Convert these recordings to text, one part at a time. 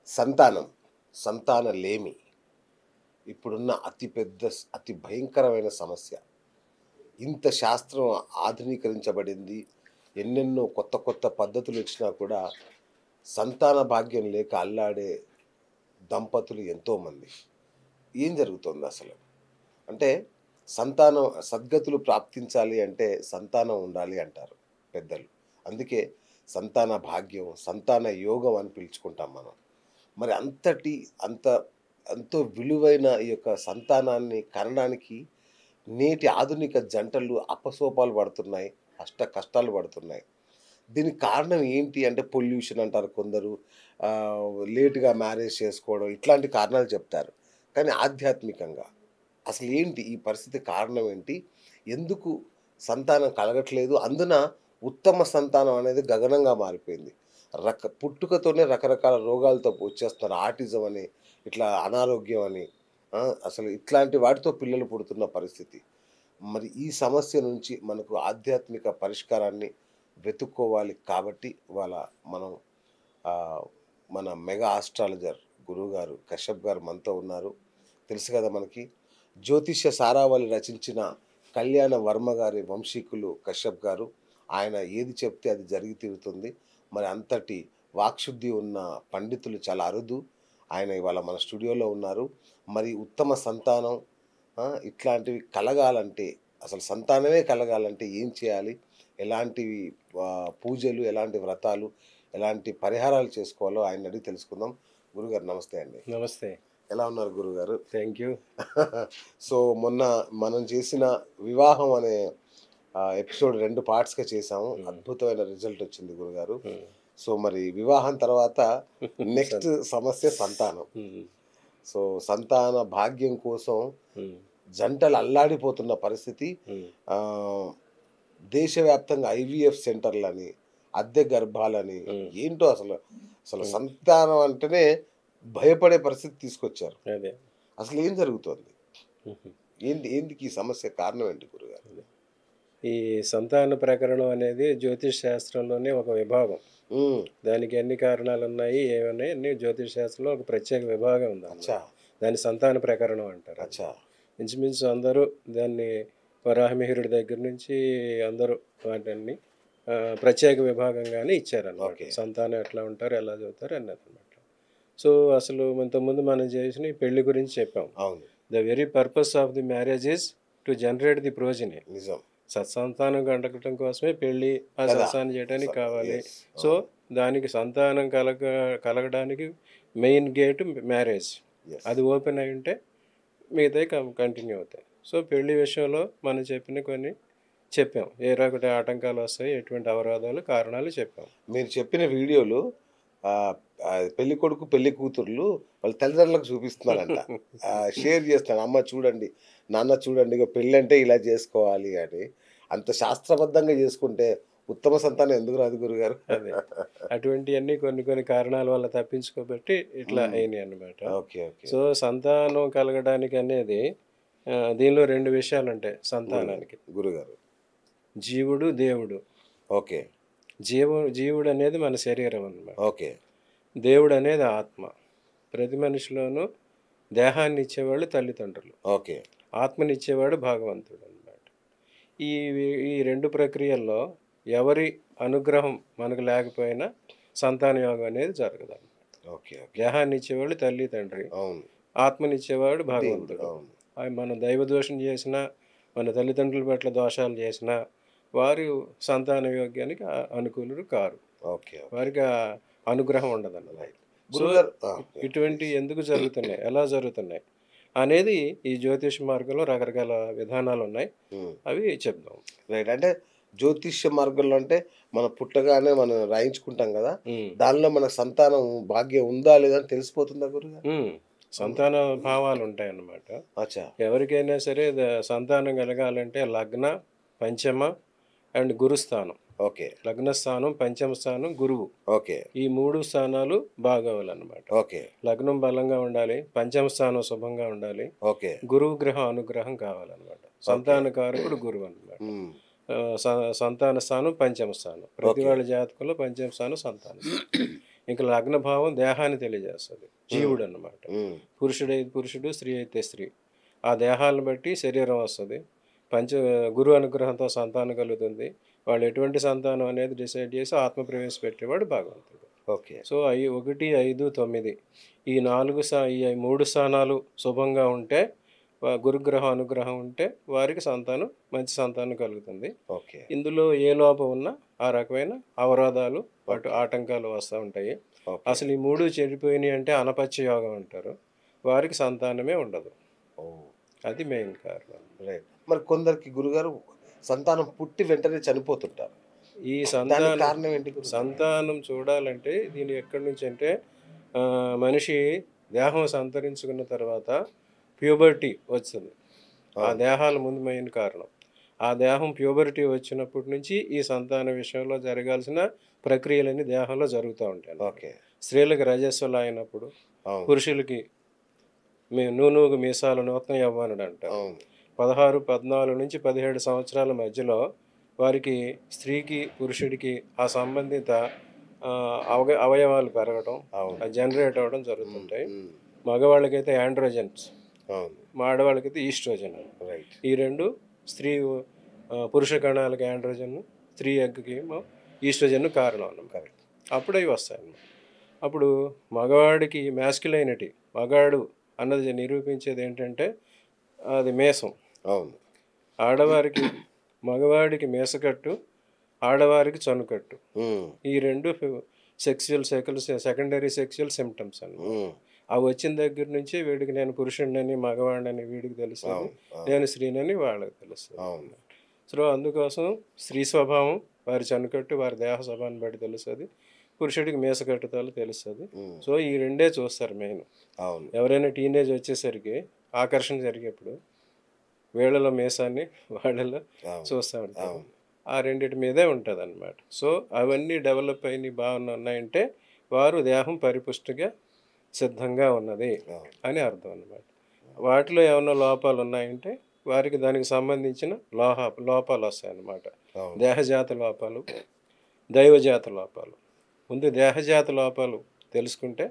సంతానం, సంతానలేమి ఇప్పుడున్న అతి భయంకరమైన సమస్య. ఇంత శాస్త్రం ఆధునీకరించబడింది. ఎన్నెన్నో కొత్త పద్ధతులొచ్చినా కూడా సంతాన భాగ్యం లేక అల్లాడే దంపతులు ఎంతోమంది. ఏం జరుగుతోందసలు? అంటే సద్గతులు ప్రాప్తించాలి అంటే సంతానం ఉండాలి అంటారు పెద్దలు. అందుకే సంతాన భాగ్యం, సంతాన యోగం అని పిలుచుకుంటాం మనం. మరి అంత ఎంతో విలువైన ఈ యొక్క సంతానాన్ని కనడానికి నేటి ఆధునిక జంటలు అపసోపాలు పడుతున్నాయి. కష్టాలు పడుతున్నాయి. దీనికి కారణం ఏంటి అంటే పొల్యూషన్ అంటారు కొందరు. లేట్‌గా మ్యారేజ్ చేసుకోవడం ఇట్లాంటి కారణాలు చెప్తారు. కానీ ఆధ్యాత్మికంగా అసలు ఏంటి ఈ పరిస్థితి కారణం ఏంటి? ఎందుకు సంతానం కలగట్లేదు? అందున ఉత్తమ సంతానం అనేది గగనంగా మారిపోయింది. పుట్టుకతోనే రకరకాల రోగాలతో వచ్చేస్తున్నారు. ఆటిజం అని, ఇట్లా అనారోగ్యం అని, అసలు ఇట్లాంటి వాటితో పిల్లలు పుడుతున్న పరిస్థితి. మరి ఈ సమస్య నుంచి మనకు ఆధ్యాత్మిక పరిష్కారాన్ని వెతుక్కోవాలి కాబట్టి ఇవాళ మనం మన మెగా ఆస్ట్రాలజర్ గురువుగారు కశ్యప్ గారు మనతో ఉన్నారు. తెలుసు కదా మనకి. జ్యోతిష్య సారావళి రచించిన కళ్యాణ వర్మ గారి వంశీకులు కశ్యప్ గారు. ఆయన ఏది చెప్తే అది జరిగి తీరుతుంది. మరి అంతటి వాక్శుద్ధి ఉన్న పండితులు చాలా అరుదు. ఆయన ఇవాళ మన స్టూడియోలో ఉన్నారు. మరి ఉత్తమ సంతానం ఇట్లాంటివి కలగాలంటే, అసలు సంతానమే కలగాలంటే ఏం చేయాలి? ఎలాంటివి పూజలు, ఎలాంటి వ్రతాలు, ఎలాంటి పరిహారాలు చేసుకోవాలో ఆయన అడిగి తెలుసుకుందాం. గురుగారు నమస్తే అండి. నమస్తే. ఎలా ఉన్నారు గురుగారు? Thank you. సో మొన్న మనం చేసిన వివాహం అనే ఎపిసోడ్ 2 పార్ట్స్‌గా చేసాము. అద్భుతమైన రిజల్ట్ వచ్చింది గురుగారు. సో మరి వివాహం తర్వాత నెక్స్ట్ సమస్య సంతానం. సో సంతాన భాగ్యం కోసం జంటలు అల్లాడిపోతున్న పరిస్థితి. దేశవ్యాప్తంగా ఐవీఎఫ్ సెంటర్లని, అద్దె గర్భాలని, ఏంటో అసలు సంతానం అంటేనే భయపడే పరిస్థితి తీసుకొచ్చారు. అసలు ఏం జరుగుతోంది? ఏంటికి ఈ సమస్య కారణం ఏంటి గురుగారు? ఈ సంతాన ప్రకరణం అనేది జ్యోతిష్ శాస్త్రంలోనే ఒక విభాగం. దానికి ఎన్ని కారణాలు ఉన్నాయి, ఏమన్నాయి అన్ని జ్యోతిష్ శాస్త్రంలో ఒక ప్రత్యేక విభాగం ఉంది. దాన్ని సంతాన ప్రకరణం అంటారు. ఇంచుమించు అందరూ దాన్ని వరాహమిహిరుడి దగ్గర నుంచి అందరూ వాటిని ప్రత్యేక విభాగంగానే ఇచ్చారన్నమాట. సంతానం ఎట్లా ఉంటారు, ఎలా చదువుతారు అన్నది అనమాట. సో అసలు ఇంతకుముందు మనం చేసిన పెళ్లి గురించి చెప్పాం. The very purpose of the marriage is to generate the ప్రోజని. నిజం. సత్సంతానం కండకటం కోసమే పెళ్ళి, ఆ సంతానం చేయడానికి కావాలి. సో దానికి సంతానం కలగడానికి మెయిన్ గేట్ మ్యారేజ్. అది ఓపెన్ అయి ఉంటే మిగతాయి కంటిన్యూ అవుతాయి. సో పెళ్లి విషయంలో మనం కొన్ని చెప్పాం. ఏ రకమైన ఆటంకాలు వస్తాయి, ఎటువంటి అవరోధాలు, కారణాలు చెప్పాం. మీరు చెప్పిన వీడియోలు పెళ్లి కొడుకు పెళ్లి కూతుర్లు వాళ్ళ తల్లిదండ్రులకు చూపిస్తున్నారంట. షేర్ చేస్తాను, అమ్మ చూడండి, నాన్న చూడండి, పెళ్ళి అంటే ఇలా చేసుకోవాలి అని. అంత శాస్త్రబద్ధంగా చేసుకుంటే ఉత్తమ సంతానం ఎందుకు రాదు గురుగారు? అదే అటువంటివన్నీ కొన్ని కారణాల వల్ల తప్పించుకోబట్టి ఇట్లా అయినాయి అన్నమాట. సో సంతానం కలగడానికి అనేది దీనిలో 2 విషయాలు ఉంటాయి సంతానానికి గురుగారు. జీవుడు, దేవుడు. ఓకే. జీవుడు అనేది మన శరీరం అన్నమాట. ఓకే. దేవుడు అనేది ఆత్మ. ప్రతి మనిషిలోనూ దేహాన్ని ఇచ్చేవాళ్ళు తల్లిదండ్రులు. ఓకే. ఆత్మనిచ్చేవాడు భగవంతుడు అన్నమాట. ఈ 2 ప్రక్రియల్లో ఎవరి అనుగ్రహం మనకు లేకపోయినా సంతాన యోగం అనేది జరగదు అన్నమాట. దేహాన్ని ఇచ్చేవాళ్ళు తల్లి తండ్రి, ఆత్మనిచ్చేవాడు భగవంతుడు. మనం దైవ దోషం చేసినా, మన తల్లిదండ్రుల పట్ల దోషాలు చేసినా వారు సంతాన యోగ్యానికి అనుకూలుడు కారు. వారికి అనుగ్రహం ఉండదు అన్నమాట. సో ఇటువంటి ఎందుకు జరుగుతున్నాయి, ఎలా జరుగుతున్నాయి అనేది ఈ జ్యోతిష మార్గంలో రకరకాల విధానాలు ఉన్నాయి. అవి చెప్దాం. రైట్. అంటే జ్యోతిష్య మార్గంలో అంటే మనం పుట్టగానే మనం రాయించుకుంటాం కదా, దానిలో మన సంతానం భాగ్యం ఉందా లేదా అని తెలిసిపోతుందా గురుగారు? సంతాన భావాలు ఉంటాయన్నమాట. ఎవరికైనా సరే సంతానం కలగాలంటే లగ్న, పంచమ అండ్ గురుస్థానం. ఓకే. లగ్న స్థానం, పంచమ స్థానం, గురువు. ఓకే. ఈ 3 స్థానాలు బాగోవాలన్నమాట. ఓకే. లగ్నం బలంగా ఉండాలి, పంచమ స్థానం శుభంగా ఉండాలి. ఓకే. గురువు గ్రహం అనుగ్రహం కావాలన్నమాట. సంతాన కారకుడు గురువు అన్నమాట. సంతాన స్థానం పంచమ స్థానం. ప్రతి వాళ్ళ జాతకంలో పంచమ స్థానం సంతానం. ఇంకా లగ్న భావం దేహాన్ని తెలియజేస్తుంది, జీవుడు అన్నమాట. ఉమ్, పురుషుడైతే పురుషుడు, స్త్రీ అయితే స్త్రీ. ఆ దేహాలను బట్టి శరీరం వస్తుంది. పంచ గురు అనుగ్రహంతో సంతానం కలుగుతుంది. వాళ్ళు ఎటువంటి సంతానం అనేది డిసైడ్ చేసి ఆత్మ ప్రవేశపెట్టేవాడు భగవంతుడు. ఓకే. సో 1, 5, 9 ఈ 3 స్థానాలు శుభంగా ఉంటే, గురుగ్రహ అనుగ్రహం ఉంటే వారికి సంతానం, మంచి సంతానం కలుగుతుంది. ఓకే. ఇందులో ఏ లోపం ఉన్నా ఆ రకమైన అవరోధాలు, ఆటంకాలు వస్తూ ఉంటాయి. ఓకే. అసలు ఈ 3 చెడిపోయినాయి అంటే అనపత్య యోగం అంటారు. వారికి సంతానమే ఉండదు. ఓ, అది మెయిన్ కారణం. రైట్. మరి కొందరికి గురుగారు సంతానం పుట్టి వెంటనే చనిపోతుంటారు. ఈ దానికి సంతానం కారణం ఏంటి గురుగారు? సంతానం చూడాలంటే దీని ఎక్కడి నుంచి అంటే, మనిషి దేహం సంతరించుకున్న తర్వాత ప్యూబర్టీ వస్తుంది. ఆ దేహాల ముందు మెయిన్ కారణం. ఆ దేహం ప్యూబర్టీ వచ్చినప్పటి నుంచి ఈ సంతాన విషయంలో జరగాల్సిన ప్రక్రియలన్నీ దేహంలో జరుగుతూ ఉంటాయి. ఓకే. స్త్రీలకు రజస్సులు అయినప్పుడు, అవును. పురుషులకి నూనూగు మీసాలు నూతన యవ్వనుడు అంటారు. అవును. 16, 14 నుంచి 17 సంవత్సరాల మధ్యలో వారికి, స్త్రీకి పురుషుడికి ఆ సంబంధిత అవయవాలు పెరగడం, అవును. జనరేట్ అవ్వడం జరుగుతుంటాయి. ఉమ్, మగవాళ్ళకైతే ఆండ్రోజన్స్, అవును. ఆడవాళ్ళకైతే ఈస్ట్రోజన్. రైట్. ఈ రెండు స్త్రీ పురుష కణాలకి ఆండ్రోజన్, స్త్రీ ఎగ్కి ఈస్ట్రోజన్ కారణం అన్నమాట. కరెక్ట్. అప్పుడు అవి వస్తాయి అన్నమాట. అప్పుడు మగవాడికి మ్యాస్కులైనిటీ, మగాడు అన్నది నిరూపించేది ఏంటంటే అది మేసం. అవును. ఆడవారికి, మగవాడికి మేసకట్టు, ఆడవారికి చనుకట్టు. ఉమ్, ఈ రెండు సెకండరీ సెక్సువల్ సిమ్టమ్స్ అన్నమాట. ఉమ్, అవి వచ్చిన దగ్గర నుంచి వీడికి నేను పురుషుడినని, మగవాడినని వీడికి తెలుస్తుంది, అవును. అవును. నేను స్త్రీనని వాళ్ళకి తెలుస్తుంది. అవును. సో అందుకోసం స్త్రీ స్వభావం వారి చనుకట్టు, వారి దేహ స్వభావాన్ని బట్టి తెలుస్తుంది. పురుషుడికి మీసకట్టుతాలు తెలుస్తుంది. ఉమ్, సో ఈ రెండే చూస్తారు మెయిన్. అవును. ఎవరైనా టీనేజ్ వచ్చేసరికి ఆకర్షణ జరిగేప్పుడు వీళ్ళలో మీసాన్ని వాళ్ళలో అవును. చూస్తూ ఉంటారు. అవును. ఆ రెండిటి మీదే ఉంటుంది అన్నమాట. సో అవన్నీ డెవలప్ అయిన బాగా ఉన్నాయంటే వారు దేహం పరిపుష్టిగా సిద్ధంగా ఉన్నది అవును. అని అర్థం అన్నమాట. వాటిలో ఏమైనా లోపాలు ఉన్నాయంటే వారికి దానికి సంబంధించిన లోపాలు వస్తాయన్నమాట. అవును. దేహజాత లోపాలు, దైవజాత లోపాలు. ముందు దేహజాత లోపాలు తెలుసుకుంటే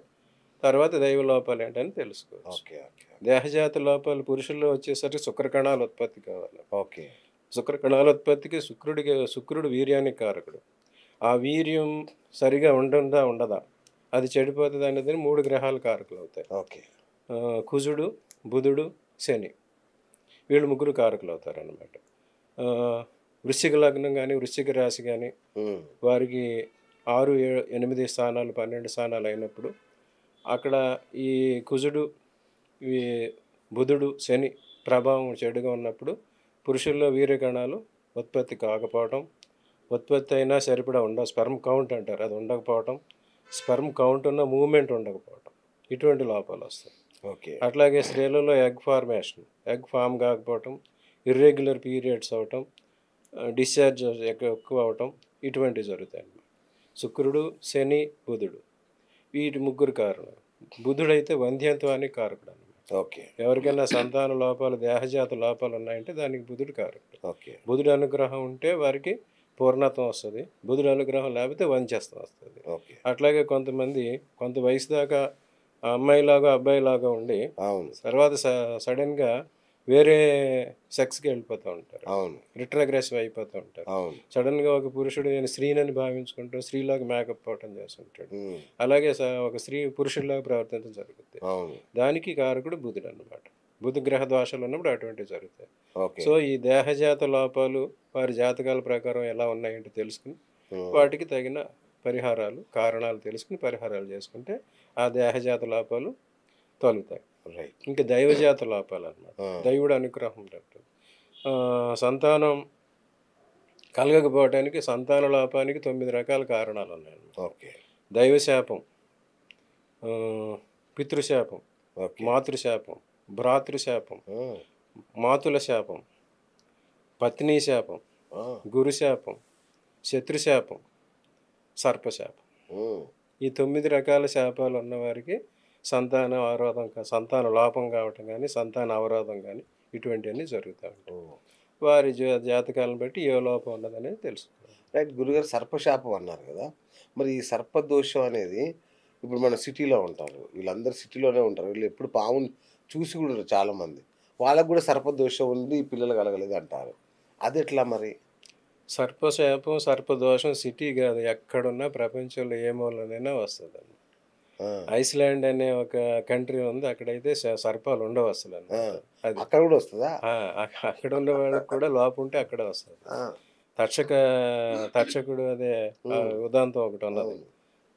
తర్వాత దైవ లోపాలు ఏంటని తెలుసుకోవచ్చు. ఓకే. ఓకే. దేహజాత లోపాలు పురుషుల్లో వచ్చేసరికి శుక్రకణాల ఉత్పత్తి కావాలి. ఓకే. శుక్రకణాల ఉత్పత్తికి శుక్రుడు వీర్యానికి కారకుడు. ఆ వీర్యం సరిగా ఉండదా, అది చెడిపోతుంది అనేది 3 గ్రహాలు కారకులు అవుతాయి. ఓకే. కుజుడు, బుధుడు, శని, వీళ్ళు 3 కారకులు అవుతారు అన్నమాట. వృశ్చిక లగ్నం కానీ, వృశ్చిక రాశి కానీ ఉమ్, వారికి 6, 8 స్థానాలు, 12 స్థానాలు అయినప్పుడు అక్కడ ఈ కుజుడు, ఈ బుధుడు, శని ప్రభావం చెడుగా ఉన్నప్పుడు పురుషుల్లో వీర్యకణాలు ఉత్పత్తి కాకపోవటం, ఉత్పత్తి అయినా సరిపడా స్పెర్మ్ కౌంట్ అంటారు, అది ఉండకపోవటం, స్పెర్మ్ కౌంట్ ఉన్న మూవ్మెంట్ ఉండకపోవటం, ఇటువంటి లోపాలు వస్తాయి. ఓకే. అట్లాగే స్త్రీలలో ఎగ్ ఫామ్ కాకపోవటం, ఇర్రెగ్యులర్ పీరియడ్స్ అవటం, డిశ్చార్జ్ ఎక్కువ అవటం, ఇటువంటివి జరుగుతాయి అన్నమాట. శుక్రుడు, శని, బుధుడు వీటి 3 కారణం. బుధుడైతే వంధ్యత్వానికి కారకుడు అన్నమాట. ఓకే. ఎవరికైనా సంతాన లోపాలు, దేహజాత లోపాలు ఉన్నాయంటే దానికి బుధుడు కారకుడు. ఓకే. బుధుడు అనుగ్రహం ఉంటే వారికి పూర్ణత్వం వస్తుంది, బుధుడు అనుగ్రహం లేకపోతే వంచస్తం వస్తుంది. ఓకే. అట్లాగే కొంత వయసు దాకా అమ్మాయిలాగా అబ్బాయిలాగా ఉండి అవును. తర్వాత సడన్గా వేరే సెక్స్కి వెళ్ళిపోతూ ఉంటారు, అవును. రిట్రోగ్రెసివ్ అయిపోతూ ఉంటారు. అవును. సడన్గా ఒక పురుషుడు నేను స్త్రీనని భావించుకుంటూ స్త్రీలాగా మేకప్ అవటం చేస్తుంటాడు. ఉమ్, అలాగే ఒక స్త్రీ పురుషుడిలాగా ప్రవర్తించడం జరుగుతుంది. అవును. దానికి కారకుడు బుధుడు అన్నమాట. బుధ గ్రహ దోషాలు ఉన్నప్పుడు అటువంటివి జరుగుతాయి. ఓకే. సో ఈ దేహజాత లోపాలు వారి జాతకాల ప్రకారం ఎలా ఉన్నాయంటే తెలుసుకుని ఉమ్, వాటికి తగిన కారణాలు తెలుసుకుని పరిహారాలు చేసుకుంటే ఆ దేహజాత లోపాలు తొలుగుతాయి. రైట్. ఇంకా దైవజాత లోపాలు అన్నమాట. ఆ. దైవుడు అనుగ్రహం ఉంటుంది. సంతానం కలగకపోవడానికి, సంతాన లోపానికి 9 రకాల కారణాలు ఉన్నాయన్నమాట. ఓకే. దైవశాపం, పితృశాపం, ఓకే. మాతృశాపం, భ్రాతృశాపం, ఆ, మాతుల శాపం, పత్ని శాపం, ఆ, గురుశాపం, శత్రుశాపం, సర్పశాపం. ఉమ్, ఈ 9 రకాల శాపాలు ఉన్నవారికి సంతాన లోపం కావటం కానీ, సంతాన అవరోధం కానీ ఇటువంటివన్నీ జరుగుతూ ఉంటాయి. ఓ, వారి జాతకాలను బట్టి ఏ లోపం ఉన్నదనేది తెలుసుకోవాలి. రైట్. గురుగారు సర్పశాపం అన్నారు కదా, మరి ఈ సర్పదోషం అనేది ఇప్పుడు మన సిటీలో ఉంటారు. వీళ్ళందరూ సిటీలోనే ఉంటారు. వీళ్ళు ఎప్పుడు పాముని చూసి కూడా ఉండరు చాలామంది. వాళ్ళకి కూడా సర్పదోషం ఉంది. పిల్లలు కలగలేదు అంటారు. అదెట్లా మరి? సర్పశాపం, సర్పదోషం సిటీ కాదు. ఎక్కడున్నా ప్రపంచంలో ఏ మూలనైనా వస్తదండి. ఆ! ఐస్‌లాండ్ అనే ఒక కంట్రీ ఉంది. అక్కడైతే సర్పాలు ఉండవు ఆ! అసలనమాట. అది. అక్కడ కూడా వస్తదా? ఆ! అక్కడ ఉన్న వాళ్ళకి కూడా లోపుంటే అక్కడే వస్తది. ఆ! తక్షక తక్షకుడు అదే హ్మ్. ఉదంతం ఒకటున్నది. అవును.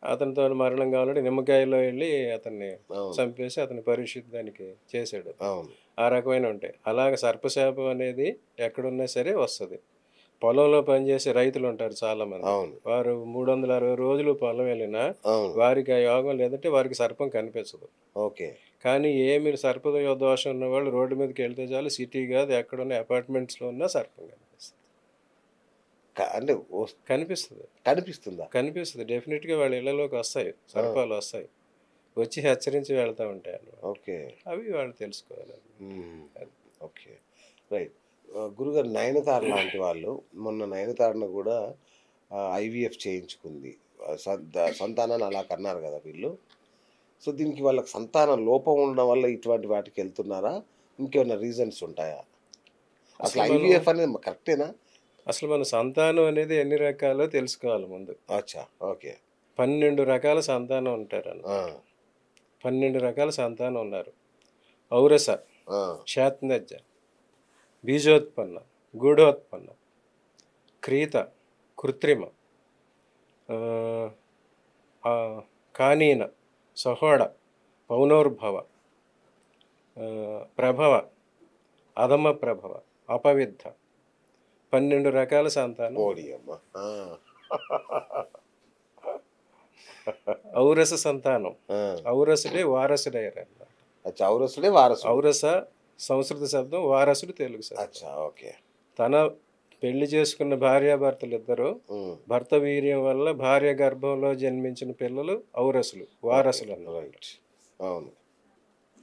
అతనితోని మరణం కావాలంటే నిమ్మకాయలో ఎళ్లి అతన్ని అవును. చంపేసి అతన్ని పరిశుద్ధానికి చేసాడు. అవును. ఆ రకమైన ఉంటాయి. అలాగ సర్పశాపం అనేది ఎక్కడున్నా సరే వస్తది. పొలంలో పనిచేసే రైతులుంటారు చాలామంది. అవును. వారు 360 రోజులు పొలం వెళ్ళినా అవును. వారికి ఆ యోగం లేదంటే వారికి సర్పం కనిపించదు. ఓకే. కానీ మీరు దోషం ఉన్నవాళ్ళు రోడ్డు మీదకెళ్తే చాలు సిటీ కాదు ఎక్కడున్న అపార్ట్మెంట్స్‌లో ఉన్నా సర్పం కనిపిస్తది. అంటే కనిపిస్తది. కనిపిస్తుందా? కనిపిస్తది. డెఫినిట్‌గా వాళ్ళ ఇళ్ళలోకొస్తాయి. ఆ! సర్పాలొస్తాయి. వచ్చి హెచ్చరించి వెళ్తా ఉంటాయన్నమాట. ఓకే. అవి వాళ్ళు తెలుసుకోవాలండి. హ్మ్. అది. ఓకే. రైట్. గురుగారు 'నయనతార' లాంటి వాళ్ళు మొన్న 'నయనతారను' కూడా ఐవీఎఫ్ చేయించుకుంది. సంతానాన్ని అలా కన్నారు కదా వీళ్ళు. సో, దీనికి వాళ్ళకి సంతాన లోపం ఉండడం వల్ల ఇటువంటి వాటికెళ్తున్నారా? ఇంకేమన్నా రీజన్స్ ఉంటాయా? అసలు అసలు మనం ఐవీఎఫ్ అనేది కరెక్టేనా? అసలు మన సంతానం అనేది ఎన్ని రకాలో తెలుసుకోవాలి ముందు. అచ్చా! ఓకే. 12 రకాల సంతానం ఉంటారన్నమాట. ఆ! 12 రకాల సంతానం ఉన్నారు. ఔరస, ఆ! క్షాత్నజ, బీజోత్పన్న, గూఢోత్పన్న, క్రీత, కృత్రిమ, ఆహ్, కానీన, సహోడ, పౌనోర్భవ, ప్రభవ, అధమ ప్రభవ, అపవిద్ధ 12 రకాల సంతానం. ఓడియమ్మ! ఆ! ఔరస సంతానం. ఆ! ఔరసుడే వారసుడయ్యారన్నమాట. అచ్చా! ఔరసుడే వారసుడు. ఔరస సంస్కృత శబ్దం, వారసుడు తెలుగు శబ్దం. అచ్చా! ఓకే. తన పెళ్లి చేసుకున్న భార్యాభర్తలిద్దరూ హ్మ్. భర్త వీర్యం వల్ల భార్య గర్భంలో జన్మించిన పిల్లలు ఔరసులు, వారసులు అన్నమాట. రైట్. అవును.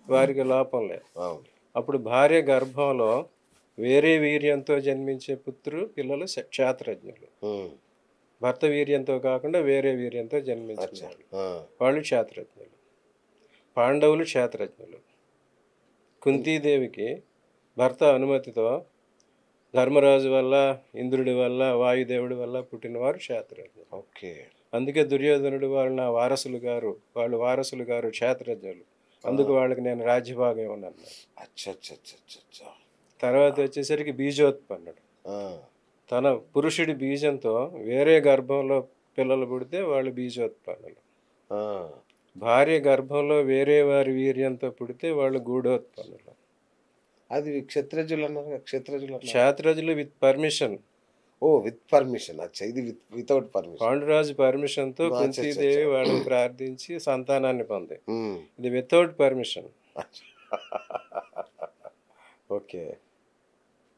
వారికి లోపం లేదు. అవును. అప్పుడు భార్య గర్భంలో వేరే వీర్యంతో జన్మించే పిల్లలు క్షాత్రజ్ఞులు. హ్మ్. భర్త వీర్యంతో కాకుండా వేరే వీర్యంతో జన్మించిన అచ్చా! వాళ్ళు. ఆ! వాళ్ళు క్షాత్రజ్ఞులు. పాండవులు క్షాత్రజ్ఞులు. హ్మ్. కుంతీదేవికి భర్త అనుమతితో ధర్మరాజు వల్ల, ఇంద్రుడి వల్ల, వాయుదేవుడి వల్ల పుట్టినవారు క్షాత్రజ్ఞులు. ఓకే. అందుకే దుర్యోధనుడు వాళ్ళు వారసులు గారు క్షాత్రజ్ఞులు. ఆ! అందుకు వాళ్ళకి నేను రాజ్యభాగం ఇవ్వనన్నాడు. అచ్చచ్చచ్చచ్చచ్చా! తర్వాత వచ్చేసరికి బీజోత్పన్నుడు. ఆ! తన పురుషుడి బీజంతో వేరే గర్భంలో పిల్లలు పుడితే వాళ్ళు బీజోత్పన్నులు. ఆ! భార్య గర్భంలో వేరే వారి వీర్యంతో పుడితే వాళ్ళు గూఢోత్పన్నులు. అది క్షత్రజులన్నారు. క్షత్రజులన్నారు. క్షాత్రజులు విత్ పర్మిషన్. ఓహ్! With permission. అచ్చా! ఇది వితౌట్ పర్మిషన్. పాండురాజు పర్మిషన్‌తో అచ్చచ్చచ్చా! కుంతీదేవి వాళ్ళని ప్రార్థించి సంతానాన్ని పొంది. హ్మ్. ఇది వితౌట్ పర్మిషన్. ఓకే.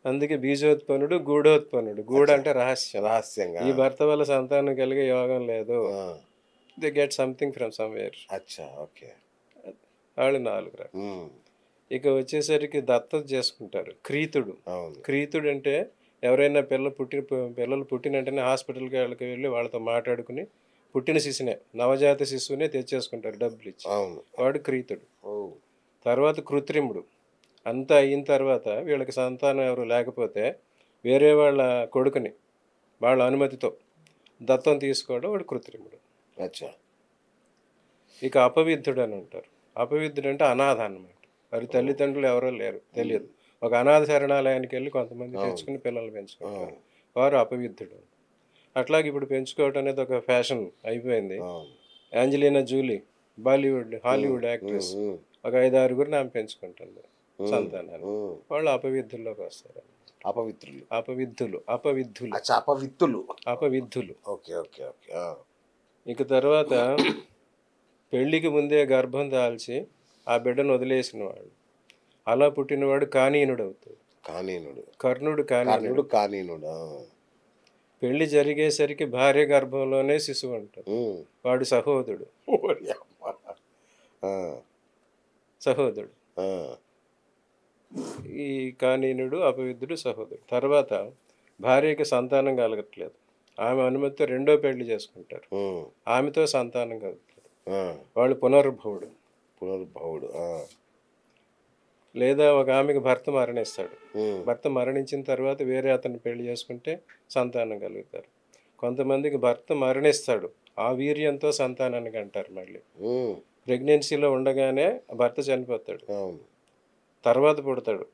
అందుకే బీజోత్పన్నుడు, గూఢోత్పన్నుడు. గూఢ అచ్చా! అంటే రహస్యం. రహస్యంగా. ఈ భర్త వల్ల సంతానం కలిగే యోగం లేదు. ఆ! They get something from somewhere. అచ్చా! ఓకే. వాళ్ళు 4 రకాలు. హ్మ్. ఇక వచ్చేసరికి దత్తత చేసుకుంటారు. క్రీతుడు. అవును. క్రీతుడు అంటే ఎవరైనా పిల్లలు పుట్టిన వెంటనే హాస్పిటల్‌కి వెళ్ళి వాళ్ళతో మాట్లాడుకుని పుట్టిన శిశువునే, నవజాత శిశువునే తెచ్చేసుకుంటారు డబ్బులిచ్చి. అవును. వాడు క్రీతుడు. ఓహ్! తర్వాత కృత్రిముడు. అంతా అయిన తర్వాత వీళ్ళకి సంతానం ఎవరు లేకపోతే వేరే వాళ్ళ కొడుకుని వాళ్ళ అనుమతితో దత్తం తీసుకోవడం వాడు కృత్రిముడు. అచ్చా! ఇక అపవిద్ధుడు అని ఉంటారు. అపవిద్ధుడు అంటే అనాథ అన్నమాట. వారి తల్లిదండ్రులు ఎవరో లేరు. తెలియదు. ఒక అనాథ శరణాలయానికి వెళ్ళి కొంతమంది అవును. తెచ్చుకుని పిల్లల్ని పెంచుకుంటారు. అవును. వారు అపవిద్ధుడు. అట్లాగే ఇప్పుడు పెంచుకోవటం అనేది ఒక ఫ్యాషన్ అయిపోయింది. అవును. యాంజెలీనా జూలీ హాలీవుడ్ హ్మ్. యాక్ట్రెస్ హ్మ్. ఒక 5, 6గురిని ఆమె పెంచుకుంటుంది హ్మ్. సంతానాన్ని. హ్మ్. వాళ్ళు అపవిద్ధుల్లోకి వస్తారు. అపవిత్రులు. అపవిద్ధులు. అచ్చా! అపవిత్తులు. అపవిద్ధులు. ఓకే. ఓకే. ఓకే. ఆ! ఇక తర్వాత పెళ్ళికి ముందే గర్భం దాల్చి ఆ బిడ్డను వదిలేసిన వాడు. అలా పుట్టినవాడు కానీనుడవుతాడు. కానీనుడు. కర్ణుడు కానీనుడు. కర్ణుడు కానీనుడు. ఆ! పెళ్లి జరిగేసరికి భార్య గర్భంలోనే శిశువు ఉంటుంది. హ్మ్. వాడు సహోదరుడు. ఓరి అమ్మ! ఆ! సహోదరుడు. ఆ! ఈ కానీనుడు, అపవిద్ధుడు, సహోదరుడు. తర్వాత భార్యకి సంతానం కలగట్లేదు. ఆమె అనుమతితో రెండో పెళ్లి చేసుకుంటారు. హ్మ్. ఆమెతో సంతానం కలుగుతుంది. ఆ, వాళ్ళు పునర్భవుడు. పునర్భవుడు. ఆ, లేదా ఒక ఆమెకు భర్త మరణిస్తాడు. ఉమ్, భర్త మరణించిన తర్వాత వేరే అతన్ని పెళ్లి చేసుకుంటే సంతానం కలుగుతారు. కొంతమందికి భర్త మరణిస్తాడు, ఆ వీర్యంతో సంతానానికి అంటారు. మళ్ళీ ఉమ్, ప్రెగ్నెన్సీలో ఉండగానే భర్త చనిపోతాడు, అవును, తర్వాత పుడతాడు,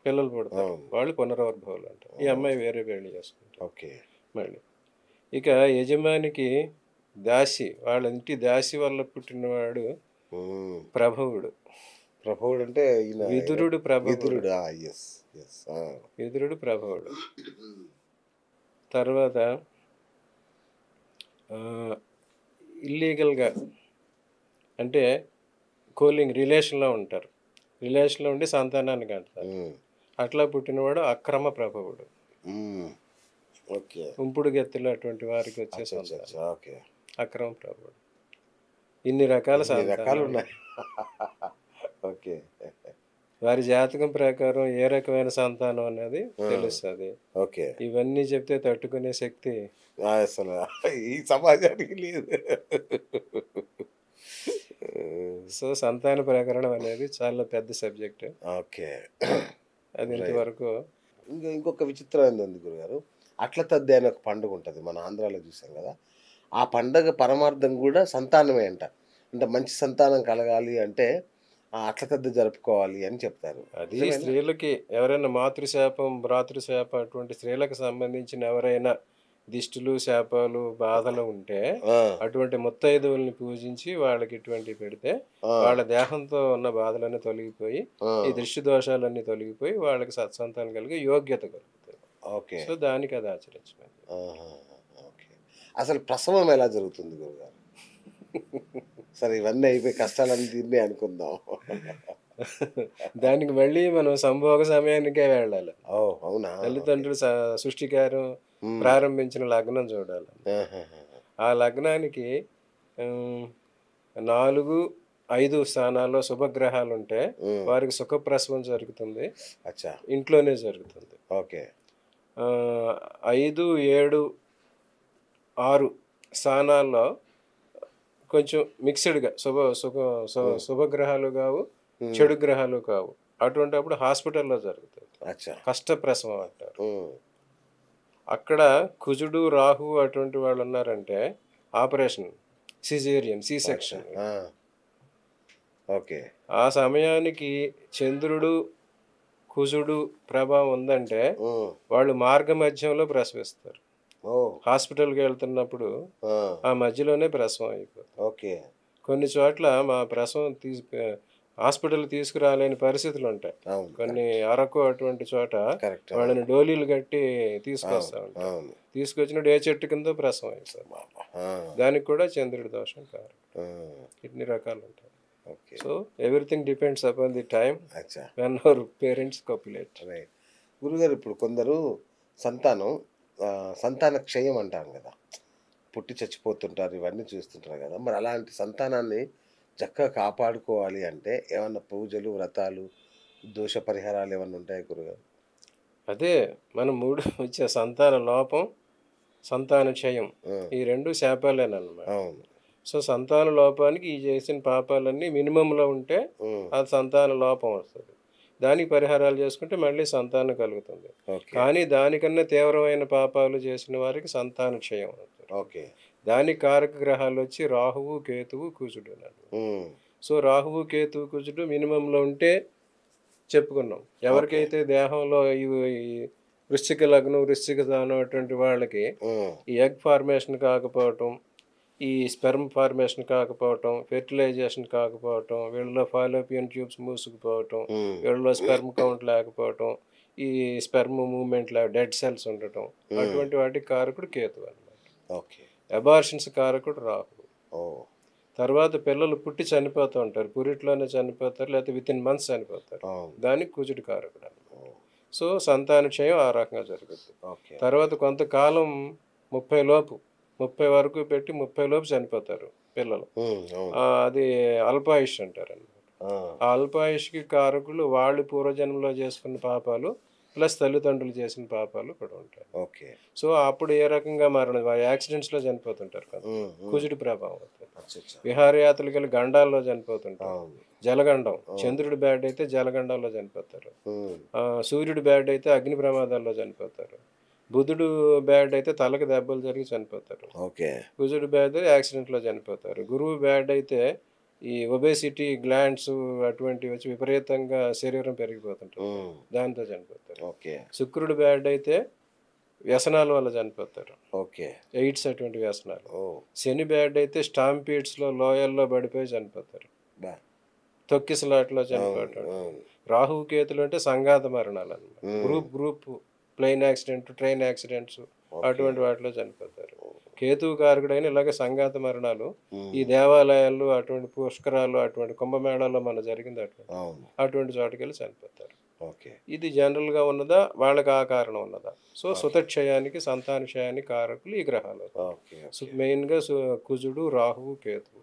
పిల్లలు పుడతారు, అవును. వాళ్ళు పునర్భవులు అంటారు. ఈ అమ్మాయి వేరే పెళ్లి చేసుకుంటారు ఓకే. మళ్ళీ. ఇక యజమానికి దాసి, వాళ్ళ ఇంటి దాసి వల్ల పుట్టినవాడు ఉమ్. ప్రభవుడు. ప్రభవుడు అంటే ఈయన విదురుడు ప్రభవుడు. విదురుడు. Yes, yes. విదురుడు ప్రభవుడు. తర్వాత ఇల్లీగల్గా అంటే కోలింగ్ రిలేషన్లో ఉంటారు, రిలేషన్లో ఉండి సంతానానికి అంటారు. అట్లా పుట్టినవాడు అక్రమ ప్రభవుడు. ఓకే. ఉంపుడు గెత్తులు అటువంటి వారికి వచ్చే సంతానం ఓకే. అక్రమ ప్రభువుడు. ఇన్ని రకాల రకాలు సంతానాలు ఉన్నాయి. ఓకే. వారి జాతకం ప్రకారం ఏ రకమైన సంతానం అనేది తెలుస్తుంది. ఓకే. ఇవన్నీ చెప్తే తట్టుకునే శక్తి అసలు ఈ సమాజానికి లేదు. సో సంతాన ప్రకరణం అనేది చాలా పెద్ద సబ్జెక్ట్. ఓకే. అది ఇంతవరకు. ఇంకొక విచిత్రమైనది ఉంది గురుగారు. అట్ల తద్ది అనే ఒక పండుగ ఉంటుంది, మన ఆంధ్రాలో చూసాం కదా. ఆ పండగ పరమార్థం కూడా సంతానమే అంట. అంటే మంచి సంతానం కలగాలి అంటే ఆ అట్ల తద్ది జరుపుకోవాలి అని చెప్తారు. అది స్త్రీలకి ఎవరైనా మాతృశాపం భ్రాతృశాపం అటువంటి స్త్రీలకు సంబంధించిన ఎవరైనా దిష్టులు శాపాలు బాధలు ఉంటే అటువంటి ముత్తైదువుల్ని పూజించి వాళ్ళకి ఇటువంటి పెడితే వాళ్ళ దేహంతో ఉన్న బాధలన్నీ తొలగిపోయి ఈ దృష్టి దోషాలన్నీ తొలగిపోయి వాళ్ళకి సత్సంతానం కలిగి యోగ్యత కలుగుతుంది. ఓకే. సో దానికి అది ఆచరించమని. ఓకే. అసలు ప్రసవం ఎలా జరుగుతుంది గురుగారు? సరే ఇవన్నీ అయిపోయి కష్టాలన్నీ తిన్నే అనుకుందాం. దానికి మళ్ళీ మనం సంభోగ సమయానికే వెళ్ళాలి. అవునా? తల్లిదండ్రులు సృష్టికారం ప్రారంభించిన లగ్నం చూడాలి. ఆ లగ్నానికి 4-5 స్థానాల్లో శుభగ్రహాలు ఉంటే వారికి సుఖప్రసవం జరుగుతుంది. ఇంట్లోనే జరుగుతుంది. ఓకే. 5, 7, 6 స్థానాల్లో కొంచెం మిక్స్డ్గా శుభగ్రహాలు కావు, చెడు గ్రహాలు కావు. అటువంటిప్పుడు హాస్పిటల్లో జరుగుతుంది. కష్టప్రసవం అంటారు. అక్కడ కుజుడు రాహు అటువంటి వాళ్ళు ఉన్నారంటే operation, caesarean, C section. Okay. ఆ సమయానికి చంద్రుడు కుజుడు ప్రభావం ఉందంటే వాళ్ళు మార్గ మధ్యంలో ప్రసవిస్తారు. హాస్పిటల్కి వెళ్తున్నప్పుడు ఆ మధ్యలోనే ప్రసవం అయిపోతుంది. ఓకే. కొన్ని చోట్ల మా ప్రసవం హాస్పిటల్ తీసుకురాలేని పరిస్థితులు ఉంటాయి. కొన్ని అరకు అటువంటి చోట వాళ్ళని డోలీలు కట్టి తీసుకొస్తా ఉంటారు. తీసుకొచ్చినప్పుడు ఏ చెట్టు కింద ప్రసవం అయిపోతుంది. దానికి కూడా చంద్రుడి దోషం కాదు. ఇన్ని రకాలు ఉంటాయి. So everything depends upon the time when our parents copulate. గురుగారు, ఇప్పుడు కొందరు సంతాన క్షయం అంటారు కదా, పుట్టి చచ్చిపోతుంటారు, ఇవన్నీ చూస్తుంటారు కదా. మరి అలాంటి సంతానాన్ని చక్కగా కాపాడుకోవాలి అంటే ఏమన్నా పూజలు, వ్రతాలు, దోష పరిహారాలు ఏమన్నా ఉంటాయి గురుగారు? అదే మనం 3 వచ్చే సంతాన లోపం, సంతాన క్షయం, ఈ 2 శాపాలేనమాట. సో సంతాన లోపానికి ఈ చేసిన పాపాలన్నీ మినిమంలో ఉంటే అది సంతాన లోపం వస్తుంది. దానికి పరిహారాలు చేసుకుంటే మళ్ళీ సంతానం కలుగుతుంది. కానీ దానికన్నా తీవ్రమైన పాపాలు చేసిన వారికి సంతాన క్షయం అవుతుంది. దానికి కారక గ్రహాలు వచ్చి రాహువు, కేతువు, కుజుడు అన్నాడు. సో రాహువు, కేతువు, కుజుడు మినిమంలో ఉంటే చెప్పుకున్నాం. ఎవరికైతే దేహంలో ఈ వృశ్చిక లగ్నం, వృశ్చిక దానం అటువంటి వాళ్ళకి ఈ ఎగ్ ఫార్మేషన్ కాకపోవటం, ఈ స్పెర్మ్ ఫార్మేషన్ కాకపోవటం, ఫెర్టిలైజేషన్ కాకపోవటం, వీళ్ళలో ఫాలోపియన్ ట్యూబ్స్ మూసుకుపోవటం, వీళ్ళలో స్పెర్మ్ కౌంట్ లేకపోవటం, ఈ స్పెర్మ్ మూవ్మెంట్ డెడ్ సెల్స్ ఉండటం, అటువంటి వాటికి కారకుడు కేతు అన్నమాట. అబార్షన్స్ కారకుడు రాహు. తర్వాత పిల్లలు పుట్టి చనిపోతూ ఉంటారు, పురిట్లోనే చనిపోతారు, లేకపోతే వితిన్ మంత్స్ చనిపోతారు, దానికి కుజుడు కారకుడు అన్నమాట. సో సంతాన క్షయం ఆ రకంగా జరుగుతుంది. తర్వాత కొంతకాలం 30 వరకు పెట్టి 30 లోపు చనిపోతారు పిల్లలు. అది అల్పాయుష్ అంటారు అన్నమాట. ఆ అల్పాయుష్కి కారకులు వాళ్ళు పూర్వజన్మలో చేసుకున్న పాపాలు ప్లస్ తల్లిదండ్రులు చేసిన పాపాలు కూడా ఉంటాయి. సో అప్పుడు ఏ రకంగా మరణం, యాక్సిడెంట్స్లో చనిపోతుంటారు కదా, కుజుడి ప్రభావం అవుతుంది. విహారయాత్రలకు వెళ్ళి గండాల్లో చనిపోతుంటారు. అవును. జలగండం, చంద్రుడి బ్యాడ్ అయితే జలగండంలో చనిపోతారు. సూర్యుడు బ్యాడ్ అయితే అగ్ని ప్రమాదాల్లో చనిపోతారు. బుధుడు బ్యాడ్ అయితే తలకు దెబ్బలు జరిగి చనిపోతారు. ఓకే. కుజుడు బ్యాడ్ యాక్సిడెంట్లో చనిపోతారు. గురువు బ్యాడ్ అయితే ఈ ఒబేసిటీ గ్లాండ్స్ అటువంటివి వచ్చి విపరీతంగా శరీరం పెరిగిపోతుంటుంది, దాంతో చనిపోతారు. ఓకే. శుక్రుడు బ్యాడ్ అయితే వ్యసనాల వల్ల చనిపోతారు. ఓకే. ఎయిడ్స్ అటువంటి వ్యసనాలు. శని బ్యాడ్ అయితే స్టాంపీడ్స్లో లోయల్లో పడిపోయి చనిపోతారు. తొక్కిసలాట్లో చనిపోవటం. రాహువు కేతులు అంటే సంఘాత మరణాలు అన్నమాట. Group plane accident, train accidents అటువంటి వాటిలో చనిపోతారు. కేతువు కారకుడైన ఇలాగ సంఘాత మరణాలు ఈ దేవాలయాలు, అటువంటి పుష్కరాలు, అటువంటి కుంభమేళాల్లో మన జరిగింది అటువంటి చోటుకి వెళ్ళి చనిపోతారు. ఇది జనరల్గా ఉన్నదా, వాళ్ళకి ఆ కారణం ఉన్నదా? సో సుతక్షయానికి, సంతానక్షయానికి కారకులు ఈ గ్రహాలు. మెయిన్గా కుజుడు, రాహువు, కేతువు.